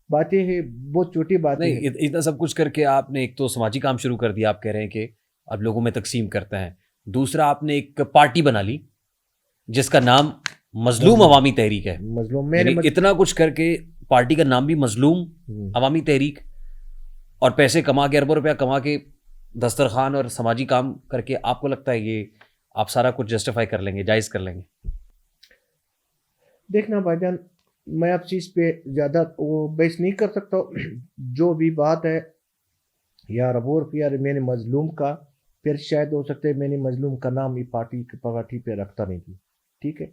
[SPEAKER 2] باتیں ہیں, بہت چھوٹی باتیں ہیں.
[SPEAKER 1] اتنا سب کچھ کر کے آپ نے ایک تو سماجی کام شروع کر دیا, آپ کہہ رہے ہیں کہ اب لوگوں میں تقسیم کرتے ہیں. دوسرا آپ نے ایک پارٹی بنا لی جس کا نام مظلوم عوامی تحریک ہے.
[SPEAKER 2] مظلوم
[SPEAKER 1] اتنا کچھ کر کے پارٹی کا نام بھی مظلوم عوامی تحریک, اور پیسے کما کے اربوں روپیہ کما کے دسترخوان اور سماجی کام کر کے, آپ کو لگتا ہے یہ آپ سارا کچھ جسٹیفائی کر لیں گے, جائز کر لیں گے؟
[SPEAKER 2] دیکھنا بھائی جان, میں اب چیز پہ زیادہ وہ بحث نہیں کر سکتا. جو بھی بات ہے یار وہ یار میں نے مظلوم کا, پھر شاید ہو سکتا ہے میں نے مظلوم کا نام یہ پارٹی پہ رکھتا نہیں تھی, ٹھیک ہے.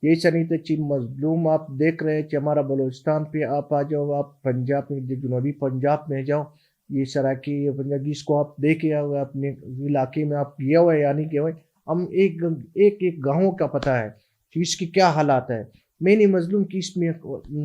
[SPEAKER 2] یہی سنی تو چیز مظلوم آپ دیکھ رہے ہیں کہ ہمارا بلوچستان پہ آپ آ جاؤ, آپ پنجاب میں جنوبی پنجاب میں جاؤ, یہ سراکی یہ پنجابی اس کو آپ دیکھے ہوئے اپنے علاقے میں آپ گیا ہوئے یا نہیں گیا ہوئے. ہم ایک گاؤں کا پتہ ہے کہ اس کی کیا حالات ہے. میں نے مظلوم کی اس میں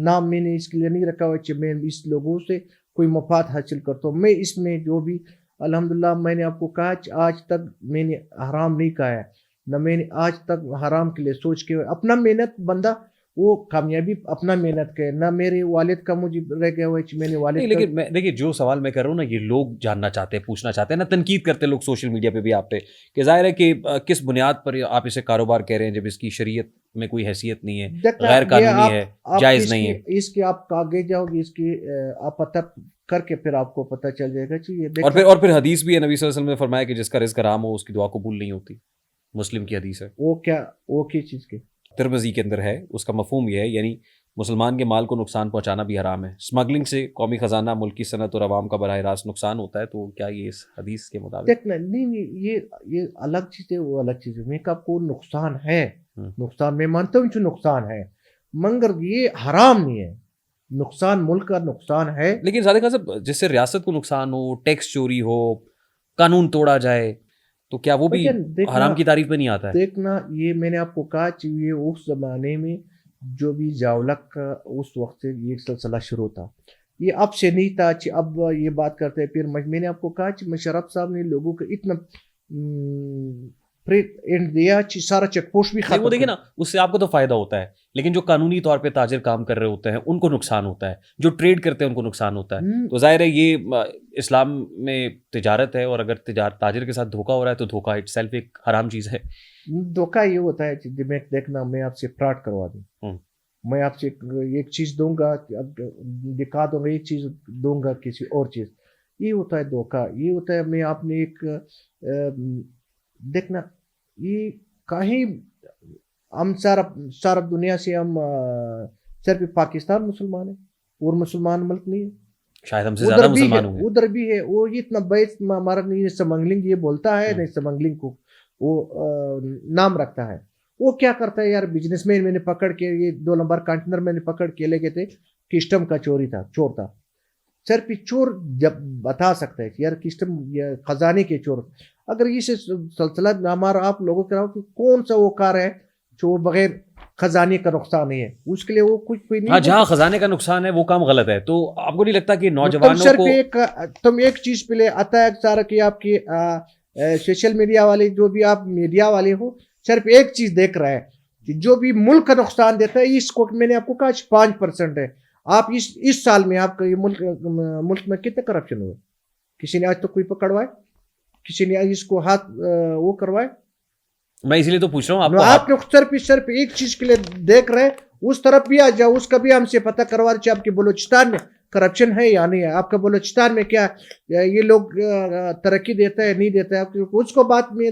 [SPEAKER 2] نام میں نے اس کے لیے نہیں رکھا ہوا کہ میں اس لوگوں سے کوئی مفاد حاصل کرتا ہوں. میں اس میں جو بھی الحمدللہ میں نے آپ کو کہا کہ آج تک میں نے حرام نہیں کہا ہے, نہ میں نے آج تک حرام کے لیے سوچ کے اپنا محنت بندہ وہ کامیابی اپنا محنت کے, نہ میرے والد کا مجھے رہ گیا ہوا کہ میں نے والد.
[SPEAKER 1] لیکن دیکھیے جو سوال میں کر رہا ہوں نا, یہ لوگ جاننا چاہتے ہیں, پوچھنا چاہتے ہیں نا, تنقید کرتے لوگ سوشل میڈیا پہ بھی آپ پہ, کہ ظاہر ہے کہ کس بنیاد پر آپ اسے کاروبار کہہ رہے ہیں جب اس کی شریعت میں کوئی حیثیت نہیں ہے, غیر قانونی ہے, جائز نہیں ہے.
[SPEAKER 2] اس کے آپ آگے جاؤ گے, اس کی آپ پتہ کر کے پھر آپ کو پتہ چل جائے گا چاہیے.
[SPEAKER 1] اور پھر حدیث بھی ہے, نبی صلی اللہ علیہ وسلم نے فرمایا کہ جس کا رزق حرام ہو اس کی دعا قبول نہیں ہوتی. مسلم کی حدیث ہے.
[SPEAKER 2] وہ کس چیز کی؟
[SPEAKER 1] ترمذی کے اندر ہے. اس کا مفہوم یہ ہے, یعنی مسلمان کے مال کو نقصان پہنچانا بھی حرام ہے. اسمگلنگ سے قومی خزانہ, ملکی صنعت اور عوام کا براہ راست نقصان ہوتا ہے, تو کیا یہ اس حدیث کے مطابق؟
[SPEAKER 2] دیکھنا نہیں, یہ الگ چیز ہے, وہ الگ چیز ہے. میں آپ کو نقصان ہے, نقصان میں مانتا ہوں جو نقصان ہے, مگر یہ حرام نہیں ہے. نقصان ملک کا نقصان ہے.
[SPEAKER 1] لیکن صادق صاحب, جس سے ریاست کو نقصان ہو, ٹیکس چوری ہو, قانون توڑا جائے, تو کیا وہ بھی حرام کی تعریف میں نہیں آتا ہے؟
[SPEAKER 2] دیکھنا, یہ میں نے آپ کو کہا کہ یہ اس زمانے میں جو بھی جاولک کا اس وقت سے یہ سلسلہ شروع تھا, یہ اب سے نہیں تھا کہ اب یہ بات کرتے ہیں. پھر میں نے آپ کو کہا کہ مشرف صاحب نے لوگوں کو اتنا اینڈ دیا کہ سارا چیک پوسٹ بھی ختم.
[SPEAKER 1] وہ دیکھیں نا, اس سے آپ کو تو فائدہ ہوتا ہے, لیکن جو قانونی طور پہ تاجر کام کر رہے ہوتے ہیں ان کو نقصان ہوتا ہے, جو ٹریڈ کرتے ہیں ان کو نقصان ہوتا ہے. تو ظاہر ہے یہ اسلام میں تجارت ہے, اور اگر تاجر کے ساتھ دھوکہ ہو رہا ہے تو دھوکہ اٹ سیلف ایک حرام چیز ہے.
[SPEAKER 2] دھوکہ یہ ہوتا ہے کہ میں دیکھنا, میں آپ سے فراڈ کروا دوں, میں آپ سے ایک چیز دوں گا, دکھا دوں گا ایک چیز, دوں گا کسی اور چیز, یہ ہوتا ہے دھوکہ. یہ ہوتا ہے میں آپ نے ایک دیکھنا, یہ کہیں ہم سارا دنیا سے ہم صرف پاکستان مسلمان ہیں اور مسلمان ملک نہیں ہے.
[SPEAKER 1] شاید ہم سے زیادہ مسلمان ہوں گے.
[SPEAKER 2] ادھر بھی ہے, وہ اتنا بیس ہمارا نہیں, اسمگلنگ یہ بولتا ہے نہیں, اسمگلنگ کو وہ نام رکھتا ہے. وہ کیا کرتا ہے یار, بزنس مین میں نے پکڑ کے, یہ 2 نمبر کنٹینر میں نے پکڑ کے لے گئے تھے, کسٹم کا چور تھا. صرف چور جب بتا سکتا ہے کہ یار کسٹم یا خزانے کے چور. اگر یہ سلسلہ ہمارا آپ لوگوں کے کہ کون سا وہ کار ہے جو بغیر خزانے کا نقصان نہیں ہے, اس کے لیے وہ کچھ کوئی نہیں.
[SPEAKER 1] ہاں, جہاں خزانے کا نقصان ہے وہ کام غلط ہے. تو آپ کو نہیں لگتا کہ نوجوانوں کو
[SPEAKER 2] تم ایک چیز پہ لے آتا ہے سارا کہ آپ کی سوشل میڈیا والے, جو بھی آپ میڈیا والے ہو, صرف ایک چیز دیکھ رہا ہے کہ جو بھی ملک کا نقصان دیتا ہے, اس کو میں نے آپ کو کہا 5% ہے. آپ اس سال میں آپ کا یہ ملک میں کتنے کرپشن ہوئے؟ کسی نے آج تک کوئی پکڑوائے؟ کسی نے اس کو ہاتھ وہ کروائے؟
[SPEAKER 1] میں اسی لیے تو پوچھ رہا ہوں
[SPEAKER 2] آپ نے صرف ایک چیز کے لیے دیکھ رہے, اس طرف بھی آ جاؤ, اس کا بھی ہم سے پتہ کروا رہے آپ کے بلوچستان میں کرپشن ہے یا نہیں ہے. آپ کا بلوچستان میں کیا یہ لوگ ترقی دیتا ہے نہیں دیتا ہے, اس کو بات میں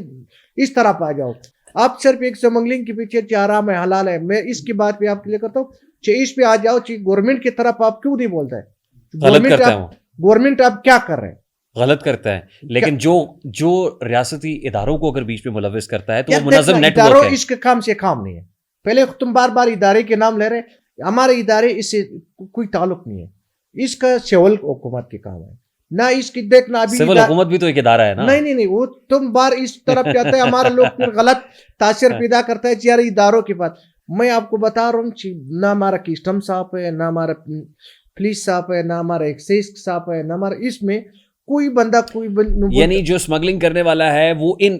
[SPEAKER 2] اس طرح آ جاؤ. آپ صرف ایک اسمگلنگ کے پیچھے حرام ہے حلال ہے, میں اس کی بات پہ آپ کے لیے کرتا ہوں. اس پہ آ جاؤ, گورنمنٹ کی طرف آپ کیوں نہیں بولتا ہے؟ گورنمنٹ آپ کیا کر رہے ہیں؟
[SPEAKER 1] غلط کرتا ہے, لیکن جو ریاستی اداروں کو اگر بیچ میں ملوث کرتا ہے تو وہ منظم نیٹ ورک ہے.
[SPEAKER 2] اس کے کام سے کام نہیں ہے. پہلے تم بار بار ادارے کے نام لے رہے, ہمارے ادارے اس سے کوئی تعلق نہیں ہے. اس کا سول حکومت کے کام ہے نہ اس کی. دیکھنا ابھی
[SPEAKER 1] سول حکومت بھی تو ایک ادارہ ہے نا.
[SPEAKER 2] نہیں, وہ تم بار اس طرف پہ آتا ہے, ہمارا لوگ پھر غلط تاثر پیدا کرتا ہے یار اداروں کے پاس. میں آپ کو بتا رہا ہوں, نہ ہمارا کسٹم صاحب ہے, نہ ہمارا پولیس صاحب ہے, نہ ہمارا ایکسائز صاحب ہے, نہ ہمارا اس میں کوئی بندہ
[SPEAKER 1] یعنی جو اسمگلنگ کرنے والا ہے وہ ان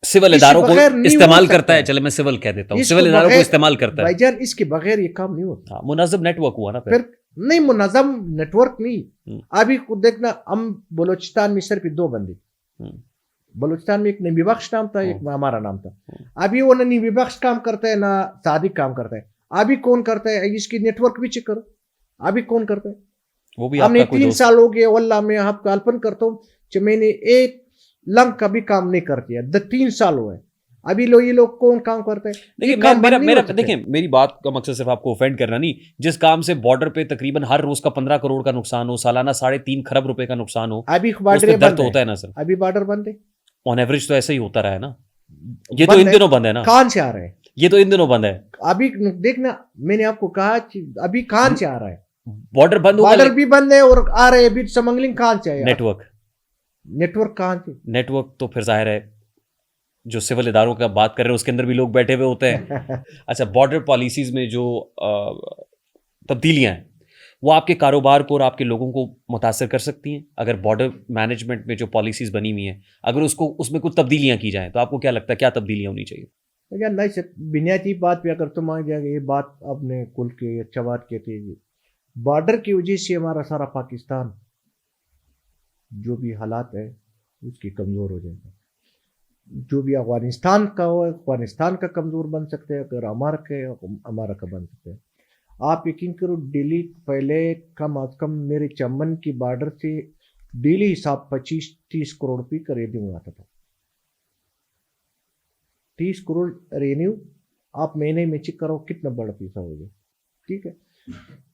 [SPEAKER 1] سول اداروں کو استعمال کرتا ہے. چلے میں سول کہہ دیتا ہوں, سول اداروں کو استعمال کرتا ہے.
[SPEAKER 2] بھائی جان, اس کے بغیر یہ کام نہیں ہوتا.
[SPEAKER 1] منظم نیٹ ورک ہوا نا پھر.
[SPEAKER 2] نہیں, منظم نیٹ ورک نہیں. ابھی دیکھنا, ہم بلوچستان میں صرف 2 بندے, بلوچستان میں ایک نبی بخش نام تھا, ایک ہمارا نام تھا. ابھی وہ نہ نبی بخش کام کرتا ہے نہ صادق کام کرتا ہے. ابھی کون کرتا ہے؟ اس کی نیٹ ورک بھی چیک کرو, ابھی کون کرتا ہے.
[SPEAKER 1] وہ بھی
[SPEAKER 2] ہم نے 3 سال ہو گئے, واللہ میں آپ کا الپن کرتا ہوں کہ میں نے ایک لنگ کا بھی کام نہیں کرتی ہے. 3 سال ہوئے, ابھی یہ لوگ کون کام کرتے ہیں؟
[SPEAKER 1] دیکھیں, میری بات کا مقصد صرف آپ کو آفینڈ کرنا نہیں. جس کام سے بارڈر پہ تقریباً ہر روز کا 15 کروڑ کا نقصان ہو, سالانہ 3.5 خرب روپے کا نقصان ہو,
[SPEAKER 2] ابھی
[SPEAKER 1] درد ہوتا ہے نا سر.
[SPEAKER 2] ابھی بارڈر بند ہے
[SPEAKER 1] آن ایوریج, تو ایسا ہی ہوتا رہا ہے نا. یہ تو ان دنوں بند ہے نا.
[SPEAKER 2] کہاں سے آ رہا ہے؟
[SPEAKER 1] یہ تو ان دنوں بند ہے.
[SPEAKER 2] ابھی دیکھنا, میں نے آپ کو کہا ابھی کہاں سے آ رہا ہے.
[SPEAKER 1] بارڈر بند,
[SPEAKER 2] بارڈر بھی بند ہے اور آ رہے ابھی اسمگلنگ کہاں سے ہے؟
[SPEAKER 1] نیٹ ورک
[SPEAKER 2] کہاں سے؟
[SPEAKER 1] نیٹ ورک تو پھر ظاہر ہے جو سول اداروں کا بات کر رہے ہیں اس کے اندر بھی لوگ بیٹھے ہوئے ہوتے ہیں. اچھا, بارڈر پالیسیز میں جو تبدیلیاں ہیں وہ آپ کے کاروبار کو اور آپ کے لوگوں کو متاثر کر سکتی ہیں. اگر بارڈر مینجمنٹ میں جو پالیسیز بنی ہوئی ہیں, اگر اس میں کچھ تبدیلیاں کی جائیں تو آپ کو کیا لگتا ہے کیا تبدیلیاں ہونی چاہیے؟
[SPEAKER 2] نہیں, بنیادی بات پہ اگر تم آ جائے گا, یہ بات آپ نے کل کے اچھا بات کہتے ہیں, بارڈر کی وجہ سے ہمارا سارا پاکستان جو بھی حالات ہے اس کی کمزور ہو جائے گا. جو بھی افغانستان کا ہو, افغانستان کا کمزور بن سکتے ہیں, اگر ہمارا کا بن سکتے ہیں. آپ یقین کرو, ڈیلی پہلے کم از کم میرے چمن کی بارڈر سے ڈیلی حساب 25-30 کروڑ روپے کا ریونیو آتا تھا. 30 کروڑ ریونیو آپ مہینے میں چیک کرو کتنا بڑا پیسہ ہو گیا. ٹھیک ہے,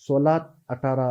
[SPEAKER 2] 16-18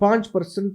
[SPEAKER 2] 5%।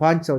[SPEAKER 2] 500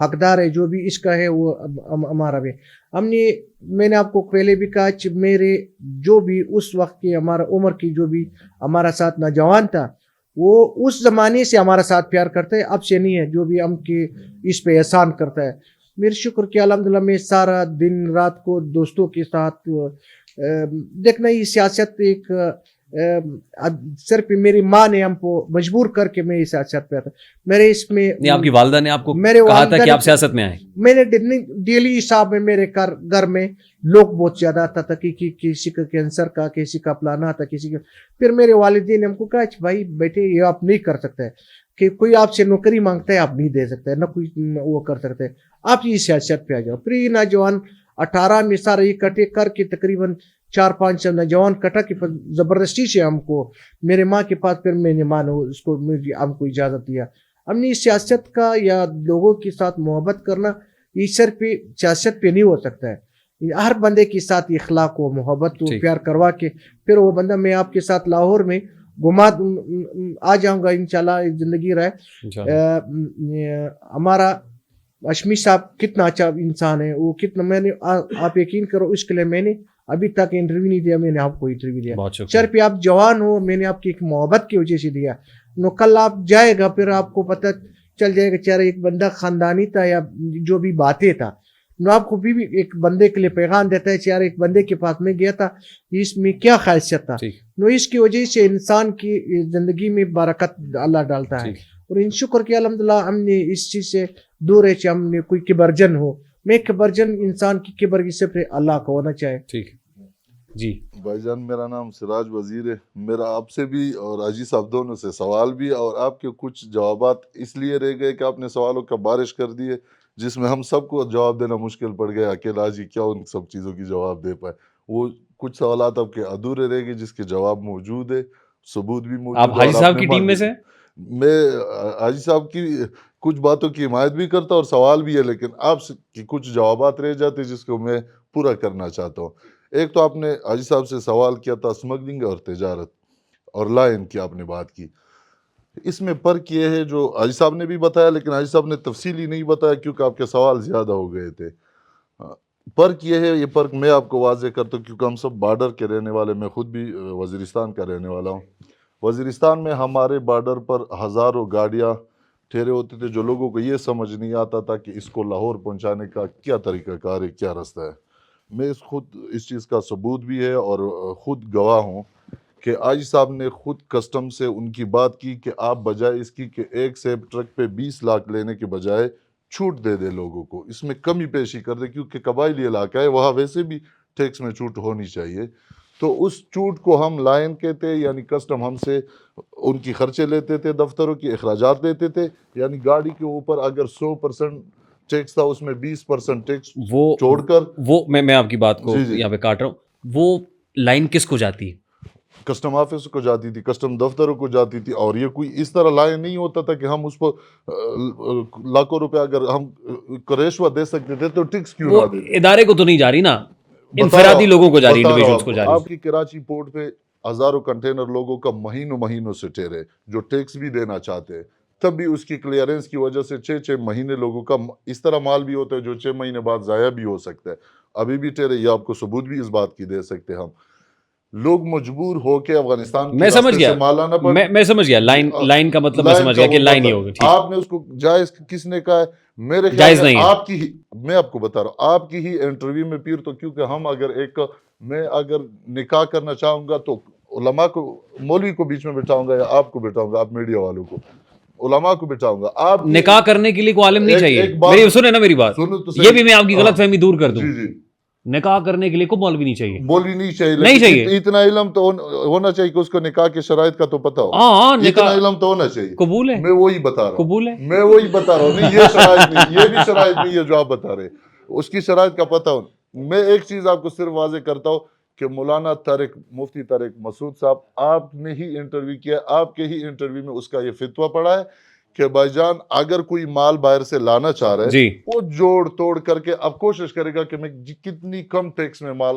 [SPEAKER 2] حقدار ہے, جو بھی اس کا ہے وہ ہمارا بھی. میں نے آپ کو پہلے بھی کہا کہ میرے جو بھی اس وقت کی ہمارا عمر کی جو بھی ہمارا ساتھ نوجوان تھا, وہ اس زمانے سے ہمارا ساتھ پیار کرتا ہے, اب سے نہیں ہے. جو بھی ہم کے اس پہ احسان کرتا ہے, میرے شکر کہ الحمدللہ میں سارا دن رات کو دوستوں کے ساتھ دیکھنا. یہ سیاست ایک صرف میری ماں نے ہم کو مجبور کر کے میں اس سیاست پہ آتا. میرے اس میں
[SPEAKER 1] نہیں, آپ کی والدہ نے آپ کو
[SPEAKER 2] میرے
[SPEAKER 1] کہا
[SPEAKER 2] والدہ
[SPEAKER 1] تھا کہ
[SPEAKER 2] نے-
[SPEAKER 1] آپ سیاست میں آئیں؟
[SPEAKER 2] میں نے ڈیلی حساب میں میرے گھر میں لوگ بہت زیادہ آتا تھا کہ کسی کا کینسر کا, کسی کا پلانا تھا, کسی کا. پھر میرے والدین نے ہم کو کہا کہ بھائی بیٹے یہ آپ نہیں کر سکتے, کہ کوئی آپ سے نوکری مانگتا ہے آپ نہیں دے سکتے, نہ کوئی وہ کر سکتے, آپ یہ سیاست پہ آ جاؤ. پھر یہ نوجوان 18 میں سارے اکٹھے کر کے تقریباً 4-5 نوجوان کٹا کہ زبردستی سے ہم کو میرے ماں کے پاس, پھر میں نے مانو اس کو ہم کو اجازت دیا. ہم نے سیاست کا یا لوگوں کے ساتھ محبت کرنا یہ صرف سیاست پہ نہیں ہو سکتا ہے. ہر بندے کے ساتھ اخلاق و محبت و
[SPEAKER 1] ٹھیک.
[SPEAKER 2] پیار کروا کے پھر وہ بندہ, میں آپ کے ساتھ لاہور میں گھما آ جاؤں گا انشاءاللہ, زندگی رہے. ہمارا ہاشمی صاحب کتنا اچھا انسان ہے, وہ کتنا, میں نے آپ یقین کرو اس کے لیے میں نے ابھی تک انٹرویو نہیں دیا, میں نے آپ کو انٹرویو دیا.
[SPEAKER 1] بہت شکریہ.
[SPEAKER 2] صرف آپ جوان ہو, میں نے آپ کی ایک محبت کی وجہ سے دیا. نو کل آپ جائے گا پھر آپ کو پتہ چل جائے گا چہرہ ایک بندہ خاندانی تھا یا جو بھی باتیں تھا, نو آپ کو بھی ایک بندے کے لیے پیغام دیتا ہے چہرہ ایک بندے کے پاس میں گیا تھا, اس میں کیا خاصیت تھا.
[SPEAKER 1] ٹھیک.
[SPEAKER 2] نو اس کی وجہ سے انسان کی زندگی میں برکت اللہ ڈالتا ہے.
[SPEAKER 1] ٹھیک.
[SPEAKER 2] اور ان شکر کہ الحمدللہ ہم نے اس چیز سے دور ہے کہ ہم نے کوئی کبرجن ہو. میں کبرجن انسان کی کبر کی صرف اللہ کا ہونا چاہے.
[SPEAKER 1] ٹھیک جی.
[SPEAKER 3] بھائی جان میرا نام سراج وزیر ہے. میرا آپ سے بھی اور حاجی صاحب دونوں سے سوال بھی, اور آپ کے کچھ جوابات اس لیے رہ گئے کہ آپ نے سوالوں کا بارش کر دی ہے جس میں ہم سب کو جواب دینا مشکل پڑ گیا. اکیلا حاجی کیا ان سب چیزوں کی جواب دے پائے. وہ کچھ سوالات آپ کے ادھورے رہ گئے جس کے جواب موجود ہے, ثبوت بھی موجود ہے.
[SPEAKER 1] آپ حاجی
[SPEAKER 3] اور
[SPEAKER 1] صاحب
[SPEAKER 3] نے
[SPEAKER 1] کی
[SPEAKER 3] مان
[SPEAKER 1] ٹیم میں
[SPEAKER 3] بھی-
[SPEAKER 1] سے؟
[SPEAKER 3] میں حاجی صاحب کی کچھ باتوں کی حمایت بھی کرتا اور سوال بھی ہے, لیکن آپ کی کچھ جوابات رہ جاتے جس کو میں پورا کرنا چاہتا ہوں. ایک تو آپ نے حاجی صاحب سے سوال کیا تھا اسمگلنگ اور تجارت اور لائن کی آپ نے بات کی. اس میں فرق یہ ہے جو حاجی صاحب نے بھی بتایا, لیکن حاجی صاحب نے تفصیلی نہیں بتایا کیونکہ آپ کے سوال زیادہ ہو گئے تھے. فرق یہ ہے, یہ فرق میں آپ کو واضح کرتا ہوں کیونکہ ہم سب بارڈر کے رہنے والے, میں خود بھی وزیرستان کا رہنے والا ہوں. وزیرستان میں ہمارے بارڈر پر ہزاروں گاڑیاں ٹھہرے ہوتے تھے جو لوگوں کو یہ سمجھ نہیں آتا تھا کہ اس کو لاہور پہنچانے کا کیا طریقہ کار ہے, کیا راستہ ہے. میں خود اس چیز کا ثبوت بھی ہے اور خود گواہ ہوں کہ حاجی صاحب نے خود کسٹم سے ان کی بات کی کہ آپ بجائے اس کی کہ ایک سیب ٹرک پہ 20 لاکھ لینے کے بجائے چھوٹ دے دے لوگوں کو, اس میں کمی پیشی کر دے, کیونکہ قبائلی علاقہ ہے وہاں ویسے بھی ٹیکس میں چھوٹ ہونی چاہیے. تو اس چھوٹ کو ہم لائن کہتے, یعنی کسٹم ہم سے ان کی خرچے لیتے تھے, دفتروں کی اخراجات لیتے تھے. یعنی گاڑی کے اوپر اگر 100% ٹیکس تھا اس میں 20% ٹیکس
[SPEAKER 1] وہ
[SPEAKER 3] چھوڑ کر
[SPEAKER 1] وہ میں آپ کی بات کو
[SPEAKER 3] جی جی.
[SPEAKER 1] یہاں پہ کاٹ رہا ہوں. وہ لائن کس کو جاتی ہے؟
[SPEAKER 3] کسٹم آفس کو جاتی تھی, کسٹم دفتروں کو جاتی تھی. اور یہ کوئی اس طرح لائن نہیں ہوتا تھا کہ ہم اس پر لاکھوں روپے اگر ہم رشوت دے سکتے تھے تو ٹیکس کیوں
[SPEAKER 1] وہ
[SPEAKER 3] نہ دیتے.
[SPEAKER 1] ادارے کو تو نہیں جا رہی نا,
[SPEAKER 3] بتا
[SPEAKER 1] انفرادی
[SPEAKER 3] رہا-
[SPEAKER 1] لوگوں کو جا رہی,
[SPEAKER 3] بتا رہا
[SPEAKER 1] انڈیویجولز
[SPEAKER 3] ہوں
[SPEAKER 1] کو
[SPEAKER 3] آپ
[SPEAKER 1] جا
[SPEAKER 3] کو.
[SPEAKER 1] رہی.
[SPEAKER 3] آپ کی کراچی پورٹ پہ ہزاروں کنٹینر لوگوں کا مہینوں سے ٹھہرے جو ٹیکس بھی دینا چاہتے ہیں, تب بھی اس کی کلیئرنس کی وجہ سے 6 مہینے لوگوں کا اس طرح مال بھی ہوتا ہے جو 6 مہینے بعد ضائع بھی ہو سکتا ہے. ابھی بھی ٹھہرے, یہ آپ کو ثبوت بھی اس بات کی دے سکتے ہم. لوگ مجبور ہو کے افغانستان
[SPEAKER 1] میں سمجھ گیا,
[SPEAKER 3] مال لانا پڑ.
[SPEAKER 1] میں سمجھ گیا لائن کا مطلب, میں
[SPEAKER 3] لائن
[SPEAKER 1] سمجھ
[SPEAKER 3] کا
[SPEAKER 1] گیا کہ
[SPEAKER 3] وہ
[SPEAKER 1] لائن ہی
[SPEAKER 3] مطلب.
[SPEAKER 1] ہوگی. ٹھیک.
[SPEAKER 3] آپ نے اس کو جائز کس نے کہا ہے؟ میرے خیال
[SPEAKER 1] جائز
[SPEAKER 3] میں
[SPEAKER 1] نہیں ہے.
[SPEAKER 3] آپ کی ہی, میں آپ کو بتا رہا ہوں, آپ کی ہی انٹرویو میں پیر, تو کیونکہ ہم میں اگر نکاح کرنا چاہوں گا تو علماء کو, مولوی کو بیچ میں بٹھاؤں گا یا آپ کو بٹھاؤں گا, آپ میڈیا والوں کو, علماء کو بٹھاؤں گا. آپ
[SPEAKER 1] نکاح کرنے کے لیے کوئی عالم نہیں چاہیے.
[SPEAKER 3] ایک بات
[SPEAKER 1] میری سنیں نا میری بات,
[SPEAKER 3] سنو تو
[SPEAKER 1] یہ بھی میں آپ کی
[SPEAKER 3] ہاں.
[SPEAKER 1] غلط فہمی دور کر دوں.
[SPEAKER 3] جی جی,
[SPEAKER 1] نکاح کرنے کے لیے کوئی مولوی نہیں چاہیے.
[SPEAKER 3] مولوی نہیں چاہیے,
[SPEAKER 1] نہیں
[SPEAKER 3] لیکن
[SPEAKER 1] چاہیے.
[SPEAKER 3] اتنا علم تو ہونا چاہیے کہ اس کو نکاح کے شرائط کا تو پتہ ہو.
[SPEAKER 1] ہاں
[SPEAKER 3] اتنا
[SPEAKER 1] نکاح
[SPEAKER 3] علم تو ہونا چاہیے.
[SPEAKER 1] قبول ہے,
[SPEAKER 3] میں وہی بتا رہا ہوں,
[SPEAKER 1] قبول ہے.
[SPEAKER 3] میں وہی بتا رہا ہوں. نہیں یہ شرائط نہیں, یہ بھی شرائط نہیں ہے جو آپ بتا رہے, اس کی شرائط کا پتہ ہو. میں ایک چیز آپ کو صرف واضح کرتا ہوں کہ مولانا مفتی طارق مسعود صاحب, آپ نے ہی انٹرویو کیا, آپ کے ہی انٹرویو میں اس کا یہ فتویٰ پڑا ہے کہ بھائی جان اگر کوئی مال باہر سے لانا چاہ رہا ہے
[SPEAKER 1] جی,
[SPEAKER 3] وہ جوڑ توڑ کر کے اب کوشش کرے گا کہ میں کتنی کم ٹیکس میں مال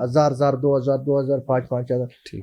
[SPEAKER 2] 1000 2000 2000 5000।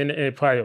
[SPEAKER 4] NA5